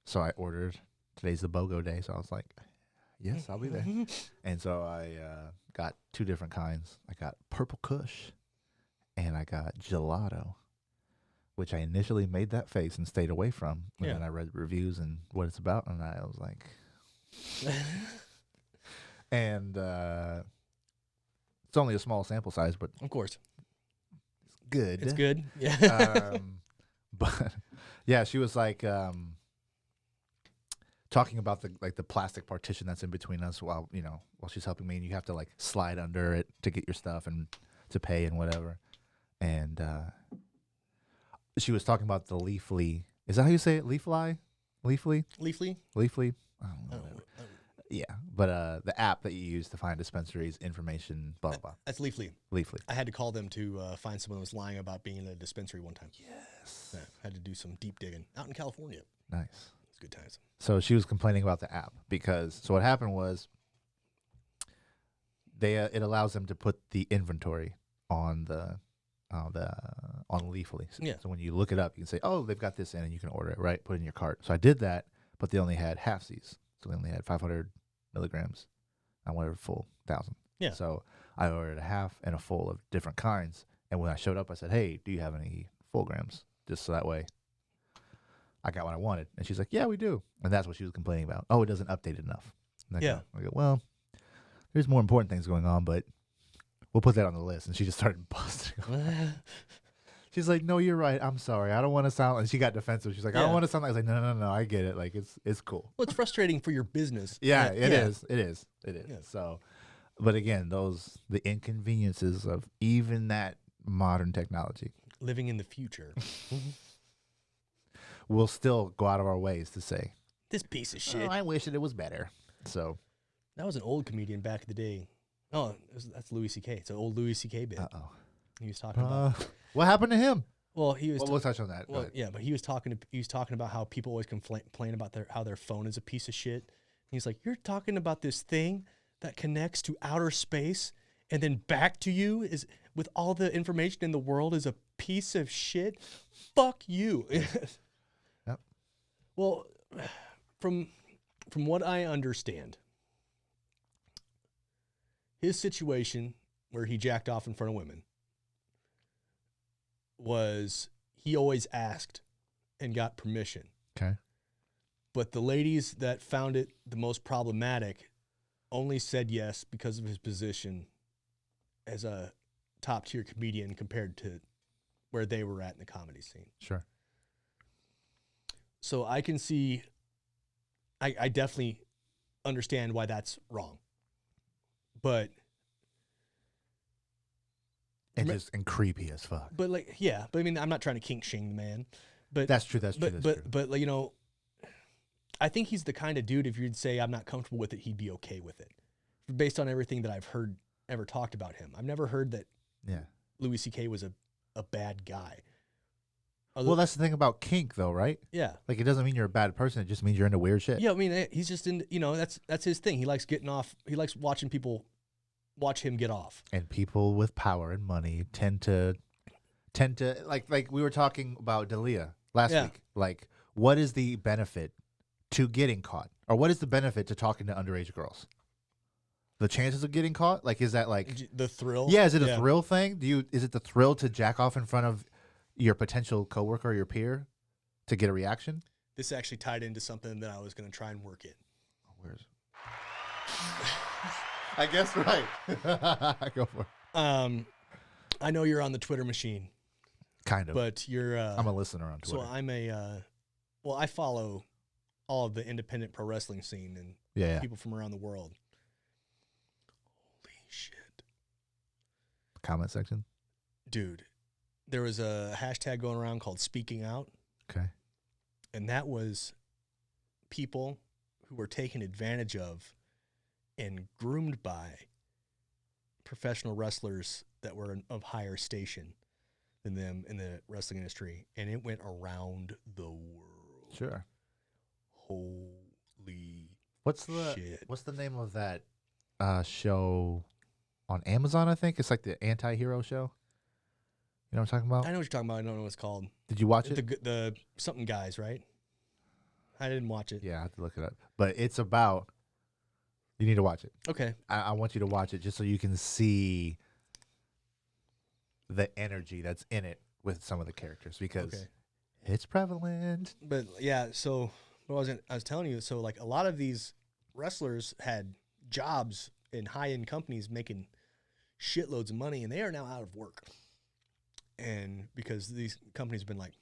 A: so I ordered. Today's the BOGO day, so I was like, yes, I'll be there. And so I got two different kinds. I got Purple Kush and I got Gelato, which I initially made that face and stayed away from. And then I read reviews and what it's about, and I was like, and it's only a small sample size, but
B: of course,
A: it's good.
B: It's good. Yeah.
A: But yeah, she was like talking about the plastic partition that's in between us while she's helping me, and you have to like slide under it to get your stuff and to pay and whatever. And she was talking about the Leafly. Is that how you say it? Leafly? Leafly?
B: Leafly?
A: Leafly? I don't know. Yeah, but the app that you use to find dispensaries, information, blah, blah, blah.
B: That's Leafly.
A: Leafly.
B: I had to call them to find someone who was lying about being in a dispensary one time.
A: Yes.
B: Yeah, had to do some deep digging out in California.
A: Nice.
B: It's good times.
A: So she was complaining about the app because what happened was it allows them to put the inventory on on Leafly.
B: Yeah.
A: So when you look it up, you can say, oh, they've got this in, and you can order it, right? Put it in your cart. So I did that, but they only had halfsies. So they only had 500 milligrams. I wanted a full 1,000.
B: Yeah.
A: So I ordered a half and a full of different kinds. And when I showed up, I said, hey, do you have any full grams? Just so that way I got what I wanted. And she's like, yeah, we do. And that's what she was complaining about. Oh, it doesn't update enough. And I go, well, there's more important things going on, but we'll put that on the list. And she just started busting. She's like, no, you're right. I'm sorry. I don't want to sound like, she got defensive. She's like, I don't want to sound like, I was like, no, I get it. Like, it's cool.
B: Well, it's frustrating for your business.
A: Yeah, it is. It is.
B: Yeah.
A: So, but again, the inconveniences of even that modern technology.
B: Living in the future.
A: We'll still go out of our ways to say,
B: this piece of shit.
A: oh, I wish that it was better. So.
B: That was an old comedian back in the day. Oh, that's Louis C.K. It's an old Louis C.K. bit.
A: Uh-oh.
B: He was talking about.
A: What happened to him?
B: Well, he was.
A: Well, we'll touch on that.
B: Well, yeah, but he was talking about how people always complain about how their phone is a piece of shit. He's like, you're talking about this thing that connects to outer space and then back to you is with all the information in the world is a piece of shit. Fuck you.
A: Yep.
B: Well, from what I understand, his situation where he jacked off in front of women was he always asked and got permission.
A: Okay.
B: But the ladies that found it the most problematic only said yes because of his position as a top tier comedian compared to where they were at in the comedy scene.
A: Sure.
B: So I can see, I definitely understand why that's wrong. But
A: and creepy as fuck.
B: But like, yeah, but I mean, I'm not trying to kink shame the man, but
A: That's true. That's true.
B: But like, you know, I think he's the kind of dude, if you'd say I'm not comfortable with it, he'd be okay with it. Based on everything that I've heard ever talked about him. I've never heard that Louis C.K. was a bad guy.
A: Well, that's the thing about kink, though, right?
B: Yeah.
A: Like, it doesn't mean you're a bad person. It just means you're into weird shit.
B: Yeah, I mean, he's just in, you know, that's his thing. He likes getting off. He likes watching people watch him get off.
A: And people with power and money tend to like we were talking about Dalia last week. Like, what is the benefit to getting caught? Or what is the benefit to talking to underage girls? The chances of getting caught? Like, is that like
B: the thrill?
A: Yeah, is it a thrill thing? Is it the thrill to jack off in front of your potential coworker or your peer to get a reaction?
B: This actually tied into something that I was going to try and work in.
A: Where's I guess right. Go for it.
B: I know you're on the Twitter machine.
A: Kind of.
B: But you're
A: I'm a listener on Twitter.
B: So I'm I follow all of the independent pro wrestling scene and people from around the world. Holy shit.
A: Comment section?
B: Dude, there was a hashtag going around called Speaking Out.
A: Okay.
B: And that was people who were taken advantage of and groomed by professional wrestlers that were of higher station than them in the wrestling industry. And it went around the world.
A: Sure.
B: Holy
A: What's the name of that show on Amazon, I think? It's like the anti-hero show. You know what I'm talking about?
B: I know what you're talking about. I don't know what it's called.
A: Did you watch it?
B: The something guys, right? I didn't watch it.
A: Yeah, I have to look it up. But it's about... You need to watch it.
B: Okay.
A: I want you to watch it just so you can see the energy that's in it with some of the characters because it's prevalent.
B: But yeah, so what I was telling you, so like a lot of these wrestlers had jobs in high-end companies making shitloads of money, and they are now out of work. And because these companies have been like,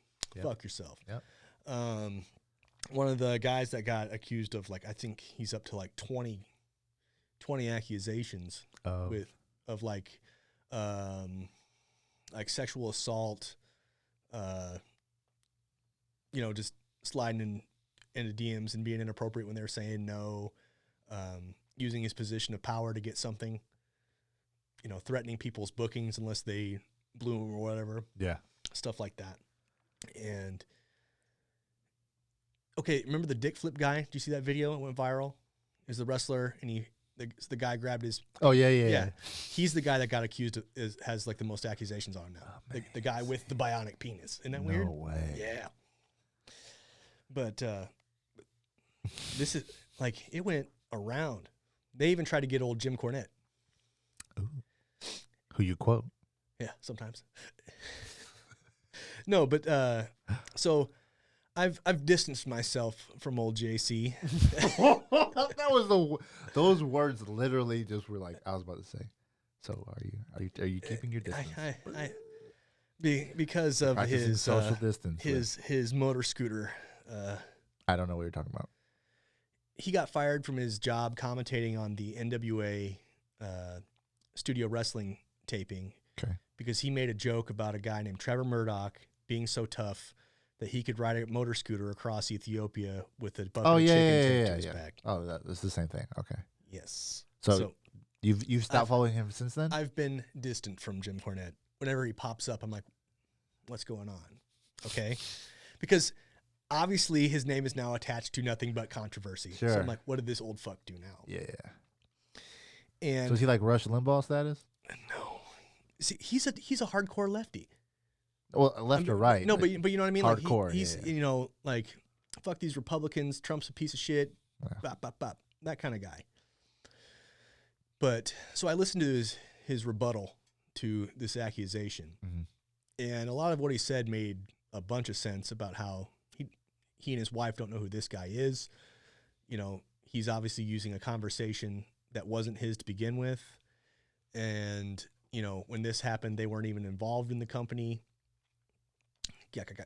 B: fuck yourself.
A: Yep.
B: One of the guys that got accused of, like, I think he's up to like 20 accusations of like sexual assault, you know, just sliding into DMs and being inappropriate when they're saying no, using his position of power to get something, you know, threatening people's bookings unless they blew him or whatever.
A: Yeah.
B: Stuff like that. And okay, remember the dick flip guy? Did you see that video? It went viral. Is the wrestler, and the guy grabbed his.
A: Oh yeah.
B: He's the guy that got accused of, has like the most accusations on him now. The guy with the bionic penis. Isn't that weird?
A: No way.
B: Yeah. But this is like it went around. They even tried to get old Jim Cornette.
A: Ooh. Who you quote?
B: Yeah, sometimes. No, but so I've distanced myself from old JC.
A: That was those words literally just were like I was about to say. So are you keeping your distance?
B: Because of his
A: social distance.
B: His motor scooter.
A: I don't know what you're talking about.
B: He got fired from his job commentating on the NWA studio wrestling taping.
A: Okay.
B: Because he made a joke about a guy named Trevor Murdoch being so tough that he could ride a motor scooter across Ethiopia with a bucket of chicken taped to his back.
A: Oh, that's the same thing. Okay.
B: Yes.
A: So you've stopped following him since then?
B: I've been distant from Jim Cornette. Whenever he pops up, I'm like, what's going on, okay? Because obviously his name is now attached to nothing but controversy.
A: Sure.
B: So I'm like, what did this old fuck do now?
A: Yeah.
B: And
A: So is he like Rush Limbaugh status?
B: no, see, he's a hardcore lefty.
A: Well, left or right?
B: No, but you know what I mean.
A: Hardcore.
B: Like he's
A: yeah.
B: you know like fuck these Republicans. Trump's a piece of shit.
A: Yeah.
B: Bop, bop, bop, that kind of guy. But so I listened to his rebuttal to this accusation, and a lot of what he said made a bunch of sense about how he and his wife don't know who this guy is. You know, he's obviously using a conversation that wasn't his to begin with. And, you know, when this happened, they weren't even involved in the company.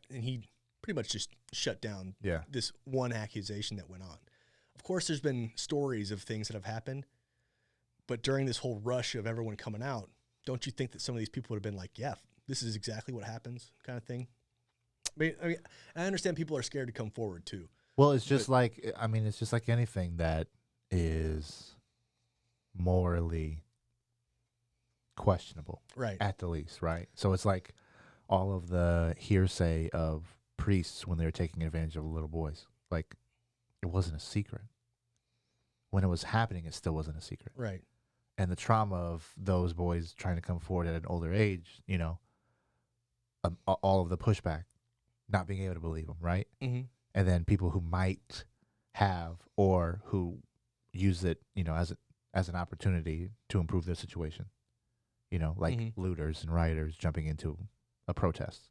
B: And he pretty much just shut down this one accusation that went on. Of course, there's been stories of things that have happened. But during this whole rush of everyone coming out, don't you think that some of these people would have been like, yeah, this is exactly what happens kind of thing? I mean, I understand people are scared to come forward too.
A: Well, it's just it's just like anything that is morally questionable,
B: right?
A: At the least, right? So it's like all of the hearsay of priests when they were taking advantage of little boys. Like, it wasn't a secret. When it was happening, it still wasn't a secret.
B: Right.
A: And the trauma of those boys trying to come forward at an older age, you know, all of the pushback, not being able to believe them, right?
B: Mm-hmm.
A: And then people who might have or who use it, you know, as an opportunity to improve their situation, you know, like looters and rioters jumping into a protest.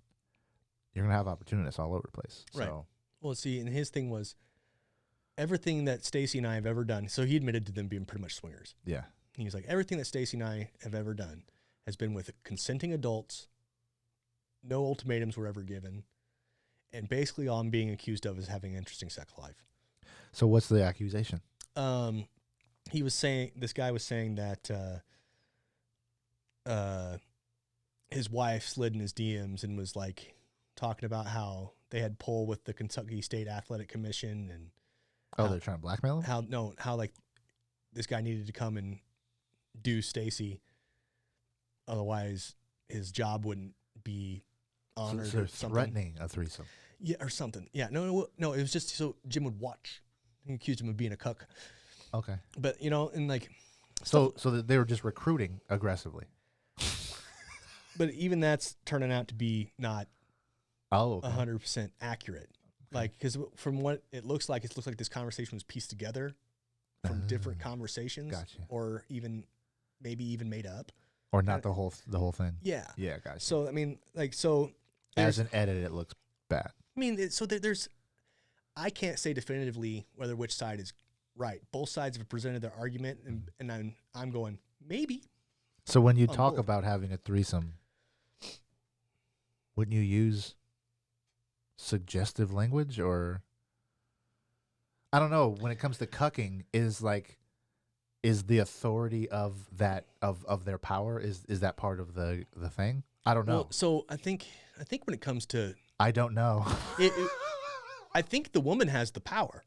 A: You're gonna have opportunists all over the place.
B: Right.
A: So.
B: Well, see, and his thing was everything that Stacy and I have ever done. So he admitted to them being pretty much swingers.
A: Yeah.
B: He was like, everything that Stacy and I have ever done has been with consenting adults. No ultimatums were ever given. And basically all I'm being accused of is having an interesting sex life.
A: So what's the accusation?
B: He was saying, this guy was saying that his wife slid in his DMs and was like talking about how they had pull with the Kentucky State Athletic Commission and
A: they're trying to blackmail him?
B: How like this guy needed to come and do Stacy, otherwise his job wouldn't be honored.
A: So they're threatening a threesome.
B: Yeah, or something. Yeah, no, it was just so Jim would watch. He accused him of being a cuck.
A: Okay.
B: But, you know, and like...
A: So they were just recruiting aggressively.
B: But even that's turning out to be not 100% accurate. Okay. Like, because from what it looks like this conversation was pieced together from different conversations.
A: Gotcha.
B: Or maybe even made up.
A: Or not the whole thing.
B: Yeah.
A: Yeah, gotcha.
B: So, I mean, like, so...
A: As an edit, it looks bad.
B: I mean, so there's... I can't say definitively whether which side is right. Both sides have presented their argument, and I'm going, maybe.
A: So when you talk about having a threesome, wouldn't you use suggestive language? Or I don't know, when it comes to cucking, is the authority of that of their power, is that part of the thing? I don't know.
B: Well, so I think when it comes to,
A: I don't know.
B: I think the woman has the power.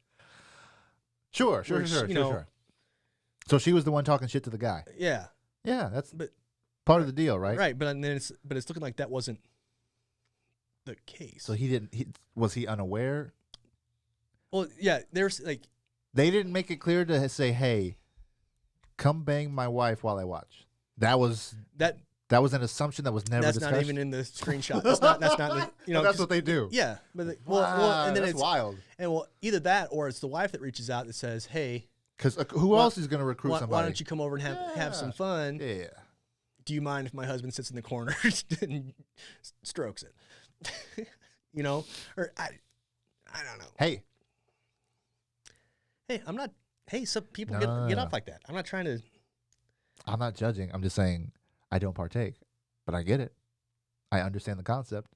A: Sure. So she was the one talking shit to the guy.
B: Yeah.
A: Yeah, that's part of the deal, right?
B: Right, but then it's looking like that wasn't the case.
A: So was he unaware?
B: Well, yeah, there's like...
A: They didn't make it clear to say, hey, come bang my wife while I watch. That was an assumption that was never discussed.
B: That's not even in the screenshot. That's not
A: that's what they do.
B: Yeah, but
A: and then
B: it's
A: wild.
B: And either that or it's the wife that reaches out that says, "Hey,
A: because who else is going to recruit somebody?
B: Why don't you come over and have some fun?
A: Yeah.
B: Do you mind if my husband sits in the corner and strokes it? You know, or I don't know.
A: Hey,
B: I'm not. Hey, some people get off like that. I'm not trying to.
A: I'm not judging. I'm just saying I don't partake, but I get it. I understand the concept.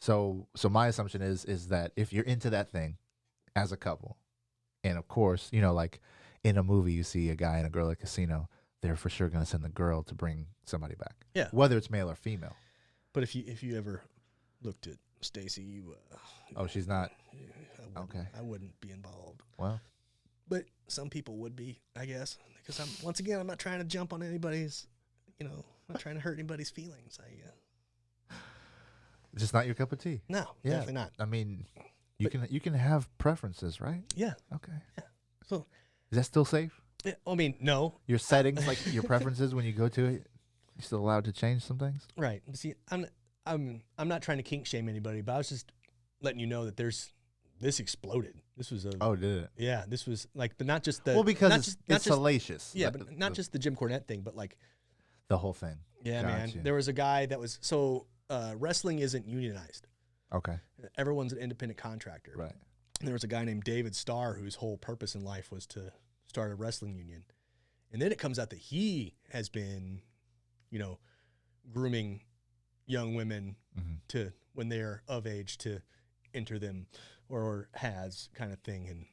A: So my assumption is that if you're into that thing as a couple, and of course, you know, like in a movie, you see a guy and a girl at a casino, they're for sure going to send the girl to bring somebody back.
B: Yeah.
A: Whether it's male or female.
B: But if you ever looked at Stacy,
A: she's not.
B: Okay. I wouldn't be involved.
A: Well.
B: But some people would be, I guess, because I'm not trying to jump on anybody's, I'm not trying to hurt anybody's feelings.
A: It's just not your cup of tea.
B: No,
A: Yeah.
B: definitely not.
A: I mean, you can have preferences, right?
B: Yeah.
A: Okay.
B: Yeah. So,
A: Is that still safe?
B: I mean, no.
A: Your settings, like your preferences when you go to it, you're still allowed to change some things?
B: Right. See, I'm not trying to kink shame anybody, but I was just letting you know that this exploded. This was a
A: Oh, did it?
B: yeah. This was like, but not just the
A: Well, because
B: not
A: it's,
B: just,
A: it's
B: not just
A: salacious.
B: yeah,
A: like
B: but not just the Jim Cornette thing, but like
A: the whole thing.
B: yeah,
A: Gotcha.
B: man. There was a guy that was wrestling isn't unionized.
A: Okay.
B: Everyone's an independent contractor.
A: Right.
B: And there was a guy named David Starr whose whole purpose in life was to start a wrestling union. And then it comes out that he has been, grooming young women to when they're of age to enter them or has kind of thing. And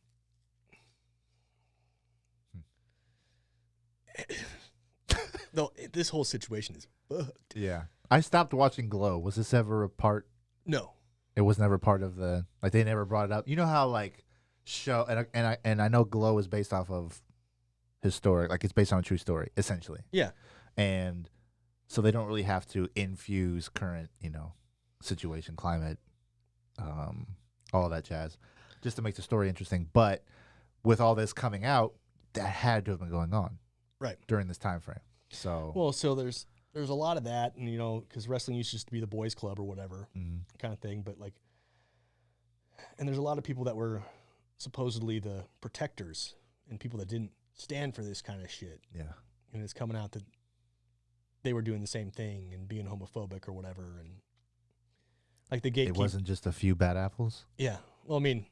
B: though this whole situation is fucked.
A: Yeah. I stopped watching Glow. Was this ever a part?
B: No.
A: It was never part of the, like, they never brought it up. You know how, like, show, and I know Glow is based off of historic, like, it's based on a true story, essentially.
B: Yeah.
A: And so they don't really have to infuse current, situation, climate, all that jazz, just to make the story interesting. But with all this coming out, that had to have been going on
B: right
A: during this time frame. So
B: well, so there's a lot of that, and because wrestling used to just be the boys' club or whatever kind of thing. But like, and there's a lot of people that were supposedly the protectors and people that didn't stand for this kind of shit.
A: yeah,
B: and it's coming out that they were doing the same thing and being homophobic or whatever, and like the gatekeep.
A: it wasn't just a few bad apples.
B: Yeah, well, I mean,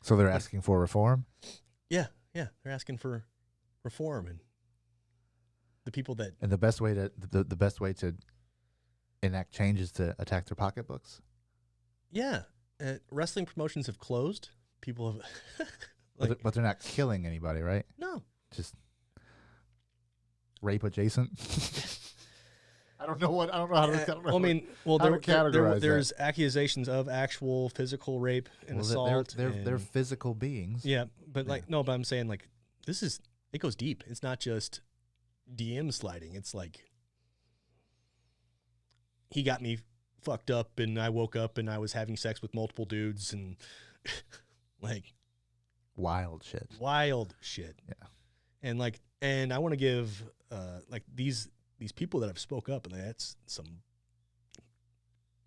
A: So they're asking for reform.
B: yeah, they're asking for reform, and the people that
A: And the best way to enact change is to attack their pocketbooks.
B: wrestling promotions have closed. People have
A: But they're not killing anybody, right?
B: no.
A: Just rape adjacent. I don't know how to. how to categorize
B: there's accusations of actual physical rape and assault.
A: They're physical beings.
B: Yeah, but but I'm saying like it goes deep. It's not just DM sliding. It's like he got me fucked up and I woke up and I was having sex with multiple dudes and like
A: Wild shit.
B: Yeah. And I want to give these people that have spoke up, and that's some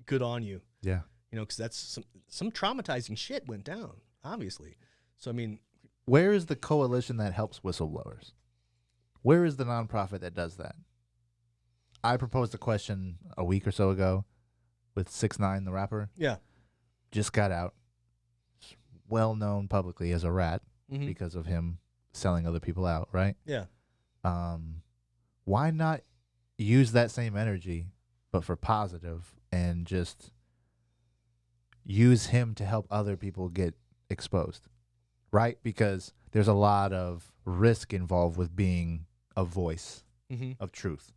B: good on you.
A: Yeah.
B: Because that's some traumatizing shit went down, obviously. So I mean,
A: where is the coalition that helps whistleblowers? Where is the nonprofit that does that? I proposed a question a week or so ago with 6ix9ine, the rapper.
B: Yeah.
A: Just got out. Well known publicly as a rat because of him selling other people out, right?
B: Yeah.
A: Why not use that same energy, but for positive, and just use him to help other people get exposed, right? Because there's a lot of risk involved with being a voice of truth.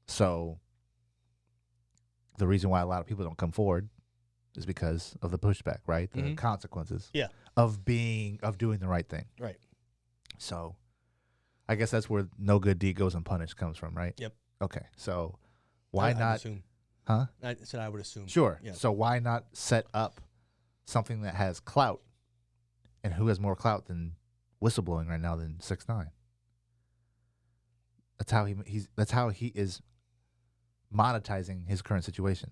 A: So the reason why a lot of people don't come forward is because of the pushback, right? The consequences of doing the right thing.
B: Right.
A: So I guess that's where no good deed goes unpunished comes from, right?
B: Yep.
A: Okay. So why
B: I
A: not?
B: assume.
A: Huh?
B: I said I would assume.
A: Sure.
B: Yeah.
A: So why not set up something that has clout? And who has more clout than whistleblowing right now than 6ix9ine? That's how he is monetizing his current situation.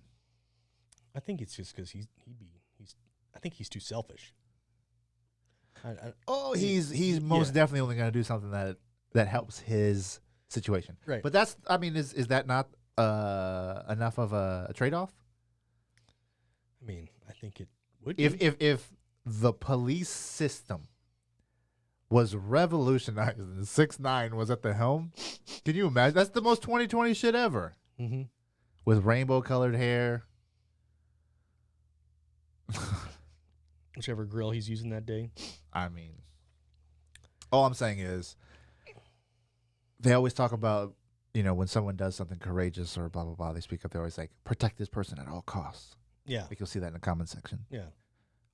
B: I think it's just because I think he's too selfish.
A: He's most definitely only going to do something that helps his situation.
B: Right.
A: But that's, I mean, is that not enough of a trade-off?
B: I mean, I think it would be.
A: If the police system was revolutionized and 6ix9ine was at the helm, can you imagine? That's the most 2020 shit ever.
B: Mm-hmm.
A: With rainbow-colored hair.
B: Whichever grill he's using that day.
A: I mean, all I'm saying is they always talk about, when someone does something courageous or blah, blah, blah, they speak up. They're always like, protect this person at all costs.
B: Yeah.
A: Like you'll see that in the comment section.
B: Yeah.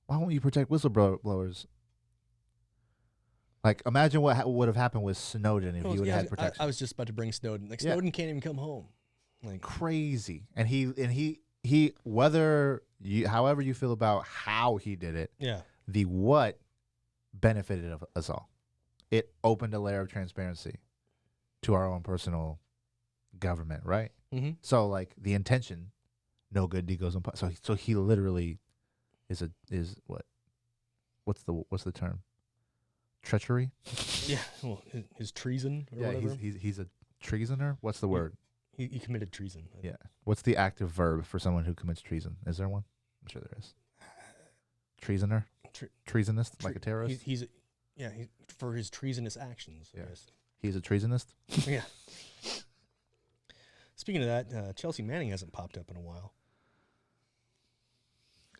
A: Why won't you protect whistleblowers? Like, imagine what would have happened with Snowden if he would have had protection.
B: I was just about to bring Snowden. Like
A: Yeah.
B: Snowden can't even come home. Like
A: Crazy. And he whether you however you feel about how he did it,
B: yeah,
A: the what benefited of us all. It opened a layer of transparency to our own personal government, right?
B: mm-hmm.
A: So like the intention, no good deed goes unpunished. So he literally is what's the term? Treachery?
B: Yeah, well, his treason or whatever.
A: he's a treasoner. What's the word?
B: He committed treason.
A: Yeah. What's the active verb for someone who commits treason? Is there one? I'm sure there is. Treasoner? Treasonist? Like a terrorist?
B: He's for his treasonous actions.
A: Yeah.
B: I guess.
A: He's a treasonist?
B: Yeah. Speaking of that, Chelsea Manning hasn't popped up in a while.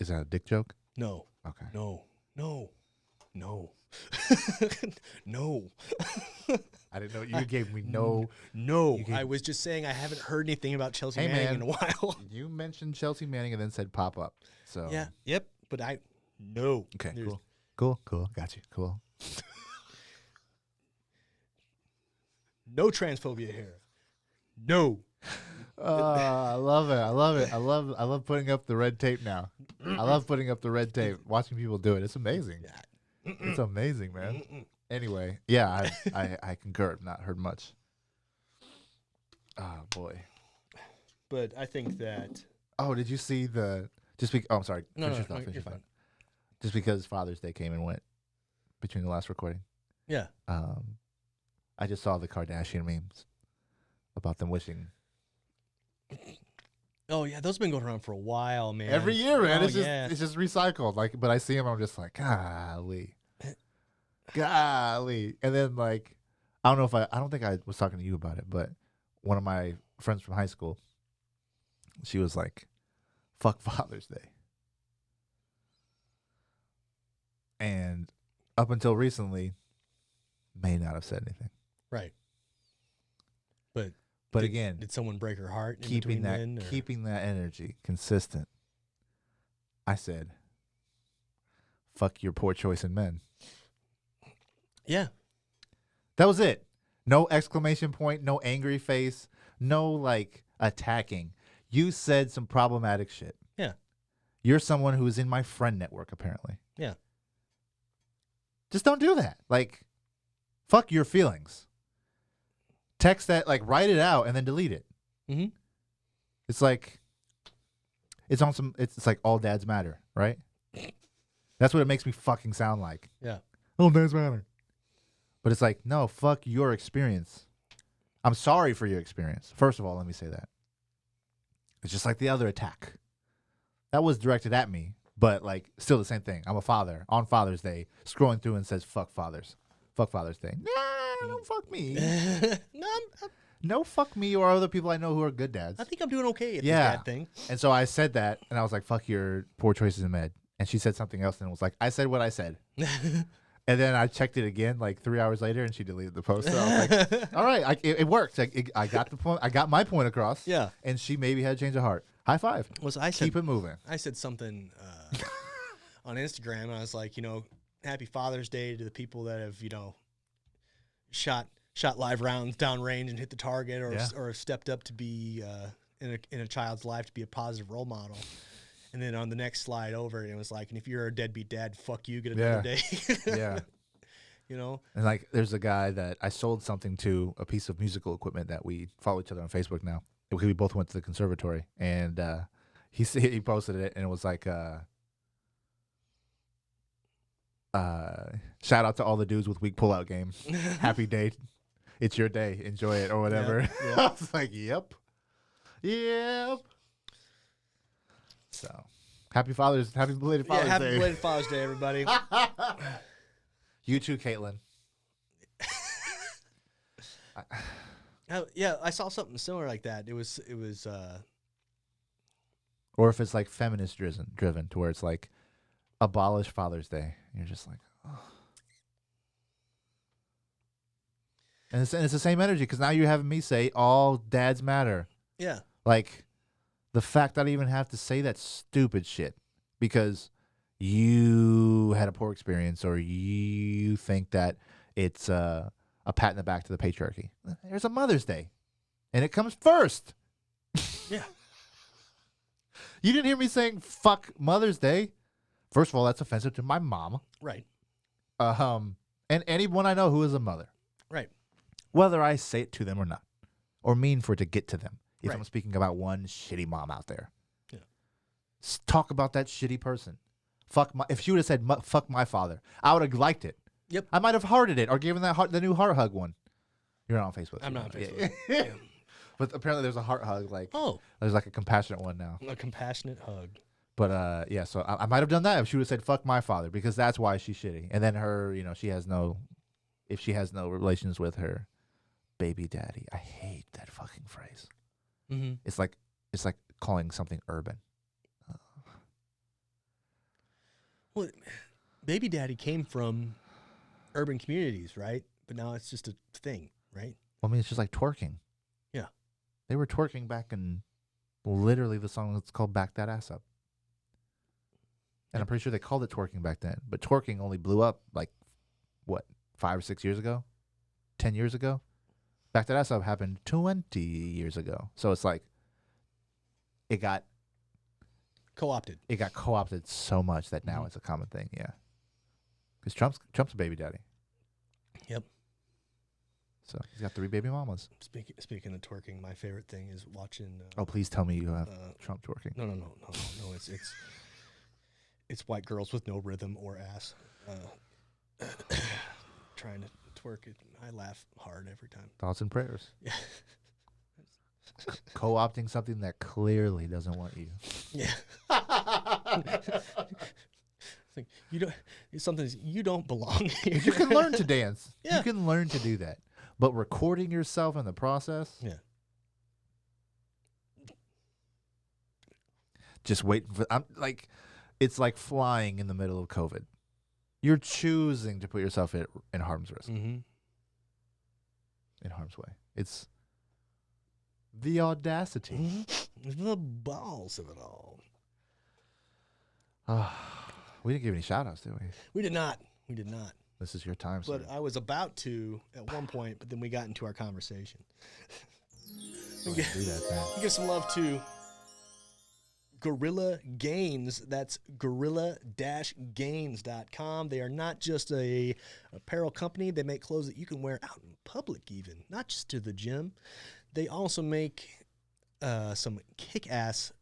A: Is that a dick joke?
B: No.
A: Okay.
B: No. No.
A: I didn't know. You gave me no.
B: No. I was just saying I haven't heard anything about Chelsea Manning in a while.
A: You mentioned Chelsea Manning and then said pop up. So
B: yeah. Yep. But no.
A: Okay.
B: There's-
A: Cool. Got you. Cool.
B: No transphobia here. No.
A: I love it. I love putting up the red tape now. I love putting up the red tape. Watching people do it. It's amazing. It's amazing, man. Anyway, yeah, I concur. I've not heard much. Oh boy.
B: But I think that.
A: Oh, did you see the? I'm sorry.
B: No,
A: Finish your thought. Just because Father's Day came and went between the last recording.
B: Yeah.
A: I just saw the Kardashian memes about them wishing.
B: Oh yeah, those have been going around for a while, man.
A: Every year, man.
B: Oh,
A: It's just recycled. Like, but I see them, I'm just like, golly. And then like, I don't think I was talking to you about it, but one of my friends from high school, she was like, "Fuck Father's Day," and up until recently, may not have said anything.
B: Right. But
A: again,
B: did someone break her heart?
A: Keeping that energy consistent. I said, "Fuck your poor choice in men."
B: Yeah.
A: That was it. No exclamation point, no angry face, no like attacking. You said some problematic shit.
B: Yeah.
A: You're someone who is in my friend network, apparently.
B: Yeah.
A: Just don't do that. Like, fuck your feelings. Text that, like, write it out and then delete it.
B: Mm-hmm.
A: It's like, it's like all dads matter, right? That's what it makes me fucking sound like.
B: Yeah.
A: All dads matter. But it's like, no, fuck your experience. I'm sorry for your experience. First of all, let me say that. It's just like the other attack. That was directed at me, but like still the same thing. I'm a father on Father's Day, scrolling through and says, fuck fathers. Fuck Father's Day. Nah, don't fuck me. No, fuck me or other people I know who are good dads.
B: I think I'm doing okay at this dad thing.
A: And so I said that, and I was like, fuck your poor choices in med. And she said something else, and it was like, I said what I said. And then I checked it again like 3 hours later, and she deleted the post. So I was like, all right, it worked. I got the point. I got my point across.
B: Yeah.
A: And she maybe had a change of heart. High five. Keep it moving.
B: I said something on Instagram, and I was like, happy Father's Day to the people that have, shot live rounds downrange and hit the target, or stepped up to be in a child's life to be a positive role model. And then on the next slide over, it was like, and if you're a deadbeat dad, fuck you, get another day.
A: Yeah. And like, there's a guy that I sold something to, a piece of musical equipment that we follow each other on Facebook now. We both went to the conservatory, and he posted it, and it was like, shout out to all the dudes with weak pullout game. Happy day. It's your day. Enjoy it or whatever. Yep. I was like, yep. So, happy belated Father's Day.
B: Happy belated Father's Day, everybody.
A: You too, Caitlin.
B: I saw something similar like that. It was
A: or if it's like feminist driven to where it's like abolish Father's Day. You're just like, oh. And it's the same energy, because now you're having me say all dads matter.
B: Yeah.
A: Like, the fact that I even have to say that stupid shit because you had a poor experience, or you think that it's a pat in the back to the patriarchy. There's a Mother's Day, and it comes first.
B: Yeah.
A: You didn't hear me saying fuck Mother's Day. First of all, that's offensive to my mom.
B: Right.
A: And anyone I know who is a mother.
B: Right.
A: Whether I say it to them or not, or mean for it to get to them. If
B: Right.
A: I'm speaking about one shitty mom out there.
B: Yeah.
A: Talk about that shitty person. If she would have said fuck my father, I would have liked it.
B: Yep.
A: I might have hearted it or given the new heart hug one. You're not on Facebook.
B: I'm not on
A: Yeah.
B: Facebook. Yeah.
A: But apparently there's a heart hug.
B: Oh.
A: There's like a compassionate one now.
B: A compassionate hug.
A: But yeah, so I might have done that if she would have said fuck my father, because that's why she's shitty. And then her, if she has no relations with her baby daddy. I hate that fucking phrase.
B: Mm-hmm.
A: It's like calling something urban.
B: Well, baby daddy came from urban communities, right? But now it's just a thing, right?
A: Well, I mean, it's just like twerking.
B: Yeah.
A: They were twerking back in literally the song that's called Back That Ass Up. And I'm pretty sure they called it twerking back then. But twerking only blew up like, what, 5 or 6 years ago? 10 years ago? Back That Ass Up happened 20 years ago. So it's like it got
B: co-opted.
A: It got co-opted so much that now it's a common thing, yeah. Because Trump's a baby daddy.
B: Yep.
A: So he's got 3 baby mamas.
B: Speaking of twerking, my favorite thing is watching.
A: Oh, please tell me you have Trump twerking.
B: No. It's white girls with no rhythm or ass trying to twerk it. I laugh hard every time.
A: Thoughts and prayers.
B: Yeah.
A: Co-opting something that clearly doesn't want you.
B: Yeah. Like, it's something you don't belong here.
A: You can learn to dance.
B: Yeah.
A: You can learn to do that. But recording yourself in the process.
B: Yeah.
A: Just waiting for. It's like flying in the middle of COVID. You're choosing to put yourself in harm's risk.
B: Mm-hmm.
A: In harm's way. It's the audacity.
B: Mm-hmm. The balls of it all.
A: We didn't give any shout-outs, did we?
B: We did not.
A: This is your time, sir.
B: But I was about to at one point, but then we got into our conversation.
A: Go ahead and do that, man.
B: Give some love to Gorilla Gains. That's gorilla-gains.com. They are not just a apparel company. They make clothes that you can wear out in public even, not just to the gym. They also make some kick-ass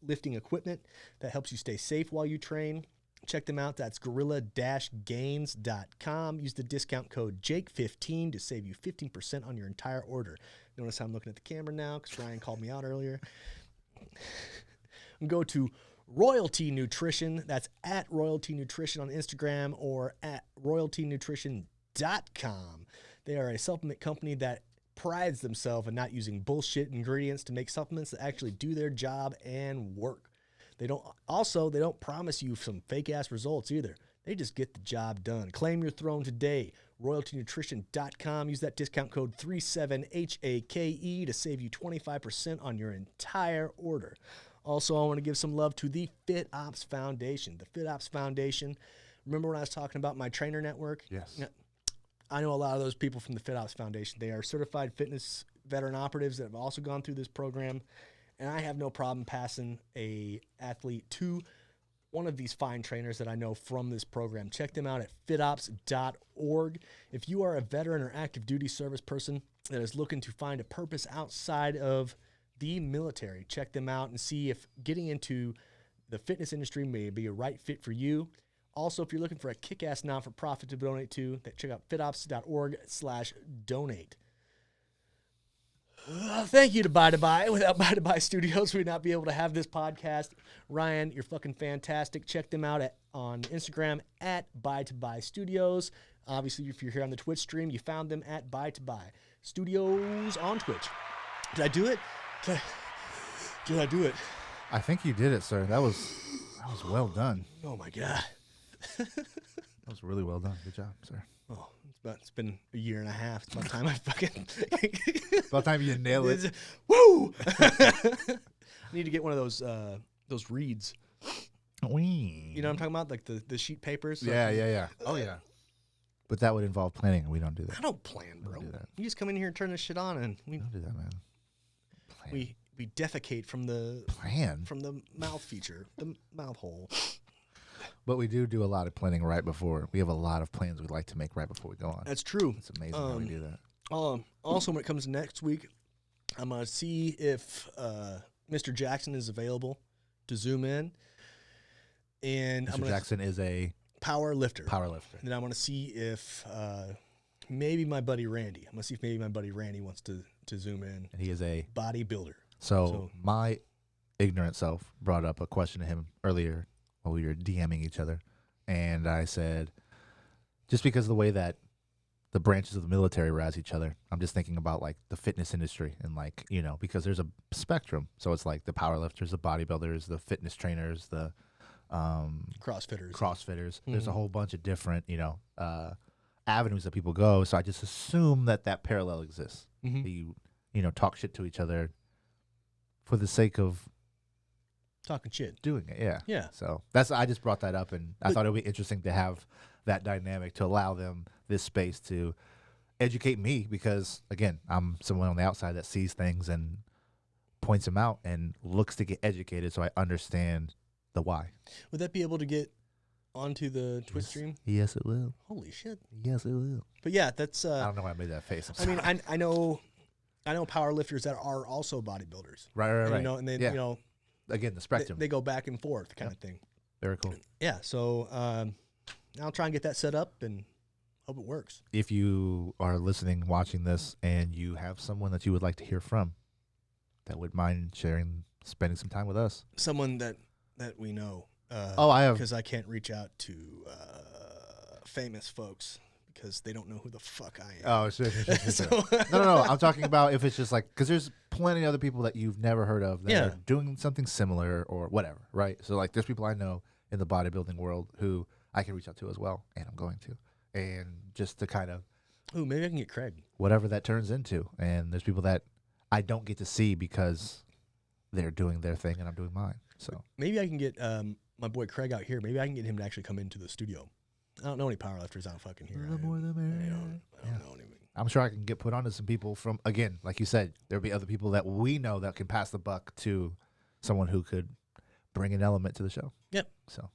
B: lifting equipment that helps you stay safe while you train. Check them out. That's gorilla-gains.com. Use the discount code JAKE15 to save you 15% on your entire order. Notice how I'm looking at the camera now because Ryan called me out earlier. Go to Royalty Nutrition. That's at Royalty Nutrition on Instagram or at royaltynutrition.com. They are a supplement company that prides themselves in not using bullshit ingredients to make supplements that actually do their job and work. They don't promise you some fake ass results either. They just get the job done. Claim your throne today. royaltynutrition.com. Use that discount code 37HAKE to save you 25% on your entire order. Also, I want to give some love to the FitOps Foundation. The FitOps Foundation. Remember when I was talking about my trainer network?
A: Yes.
B: I know a lot of those people from the FitOps Foundation. They are certified fitness veteran operatives that have also gone through this program. And I have no problem passing a athlete to one of these fine trainers that I know from this program. Check them out at fitops.org. If you are a veteran or active duty service person that is looking to find a purpose outside of the military, check them out and see if getting into the fitness industry may be a right fit for you. Also, if you're looking for a kick-ass non-for-profit to donate to, check out fitops.org/donate. Thank you to Buy to Buy. Without Buy to Buy Studios, we'd not be able to have this podcast. Ryan, you're fucking fantastic. Check them out on Instagram at Buy to Buy Studios. Obviously, if you're here on the Twitch stream, you found them at Buy to Buy Studios on Twitch. Did I do it? Did I do it?
A: I think you did it, sir. That was well done.
B: Oh my God.
A: That was really well done. Good job, sir.
B: Oh, it's been a year and a half. It's about time I fucking.
A: It's about time you nail it.
B: Woo! I need to get one of those reeds.
A: Wee.
B: You know what I'm talking about? Like the sheet papers.
A: Yeah. Oh yeah. But that would involve planning, and we don't do
B: I
A: that.
B: don't plan, bro.
A: do that.
B: You just come in here and turn this shit on, and
A: We don't do that, man. Plan.
B: we defecate from the
A: Plan.
B: mouth feature, the mouth hole.
A: But we do a lot of planning right before. We have a lot of plans we'd like to make right before we go on.
B: That's true.
A: It's amazing how we do that.
B: Also, when it comes to next week, I'm gonna see if Mr. Jackson is available to zoom in, and
A: Mr. Jackson is a
B: power lifter.
A: powerlifter.
B: And then I want to see if maybe my buddy Randy. I'm gonna see if maybe my buddy Randy wants to zoom in.
A: And he is a
B: bodybuilder.
A: So my ignorant self brought up a question to him earlier while we were DMing each other, and I said, just because of the way that the branches of the military razz each other, I'm just thinking about like the fitness industry and like, you know, because there's a spectrum. So it's like the powerlifters, the bodybuilders, the fitness trainers, the
B: CrossFitters.
A: There's a whole bunch of different, avenues that people go. So I just assume that parallel exists.
B: Mm-hmm.
A: You know, talk shit to each other for the sake of
B: Talking shit.
A: doing it. Yeah.
B: Yeah.
A: So I just brought that up, and I thought it would be interesting to have that dynamic to allow them this space to educate me, because again, I'm someone on the outside that sees things and points them out and looks to get educated, so I understand the why.
B: Would that be able to get onto the Twitch stream?
A: Yes, it will.
B: Holy shit.
A: Yes, it will.
B: But yeah, that's
A: I don't know why I made that face.
B: I mean, I know power lifters that are also bodybuilders.
A: Right.
B: And, you know, and then,
A: Yeah.
B: you know,
A: Again, the spectrum.
B: they go back and forth kind of thing.
A: Very cool.
B: Yeah. So I'll try and get that set up and hope it works.
A: If you are listening, watching this, and you have someone that you would like to hear from that would mind spending some time with us.
B: Someone that we know.
A: I have.
B: Because I can't reach out to famous folks because they don't know who the fuck I am.
A: Oh, sure.
B: So
A: No. I'm talking about if it's just like, because there's plenty of other people that you've never heard of that are doing something similar or whatever, right? So like, there's people I know in the bodybuilding world who I can reach out to as well, and I'm going to, and just to kind of,
B: ooh, maybe I can get Craig.
A: Whatever that turns into. And there's people that I don't get to see because they're doing their thing and I'm doing mine. So
B: maybe I can get my boy Craig out here. Maybe I can get him to actually come into the studio. I don't know any powerlifters out fucking here.
A: The more the merrier.
B: I don't know any.
A: I'm sure I can get put onto some people from, again, like you said, there'll be other people that we know that can pass the buck to someone who could bring an element to the show.
B: Yep.
A: So,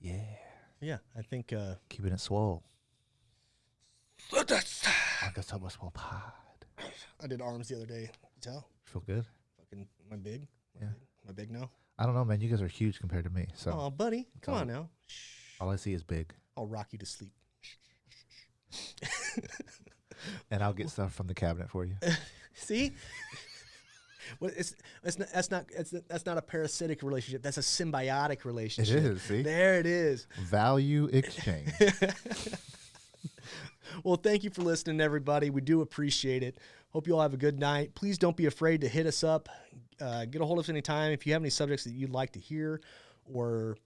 A: yeah.
B: Yeah, I think.
A: Keeping it swole. Like a Sober Swole pod.
B: I did arms the other day. You tell?
A: Feel good?
B: Fucking, am I big?
A: Yeah.
B: Am I big now?
A: I don't know, man. You guys are huge compared to me. So
B: Oh, buddy. Come on now.
A: all I see is big.
B: I'll rock you to sleep.
A: And I'll get stuff from the cabinet for you.
B: See? Well, that's not a parasitic relationship. That's a symbiotic relationship.
A: It is, see?
B: There it is.
A: Value exchange.
B: Well, thank you for listening, everybody. We do appreciate it. Hope you all have a good night. Please don't be afraid to hit us up. Get a hold of us anytime. If you have any subjects that you'd like to hear, or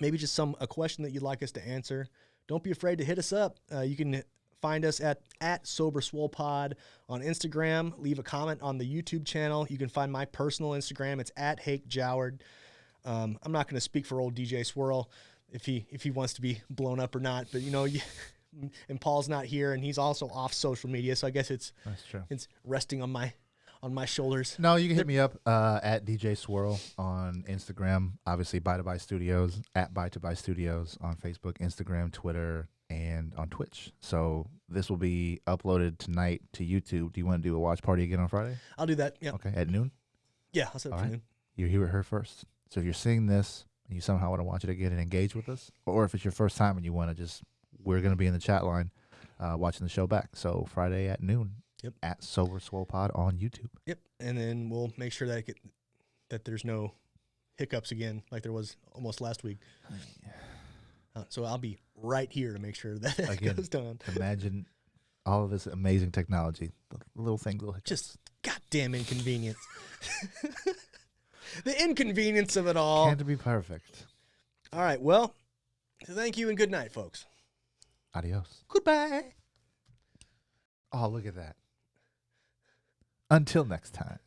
B: maybe just a question that you'd like us to answer, don't be afraid to hit us up. You can find us at SoberSwolePod on Instagram. Leave a comment on the YouTube channel. You can find my personal Instagram. It's at Hake Joward. I'm not going to speak for old DJ Swirl if he wants to be blown up or not, but and Paul's not here, and he's also off social media, so I guess
A: That's true.
B: it's resting on my shoulders.
A: No, you can hit me up at DJ Swirl on Instagram. Obviously, By to By Studios, at By to By Studios on Facebook, Instagram, Twitter, and on Twitch. So this will be uploaded tonight to YouTube. Do you want to do a watch party again on Friday?
B: I'll do that. Yeah.
A: Okay, at noon?
B: Yeah, I'll set up
A: All
B: for
A: right.
B: noon.
A: You hear it here first. So if you're seeing this and you somehow want to watch it again and engage with us, or if it's your first time and you want to we're going to be in the chat line watching the show back. So Friday at noon.
B: Yep.
A: At Sober Swole Pod on YouTube.
B: Yep. And then we'll make sure that there's no hiccups again like there was almost last week. So I'll be right here to make sure that
A: Again,
B: goes down.
A: Imagine all of this amazing technology. The little hiccups.
B: Just goddamn inconvenience. The inconvenience of it all.
A: Can't be perfect.
B: All right. Well, thank you and good night, folks.
A: Adios.
B: Goodbye.
A: Oh, look at that. Until next time.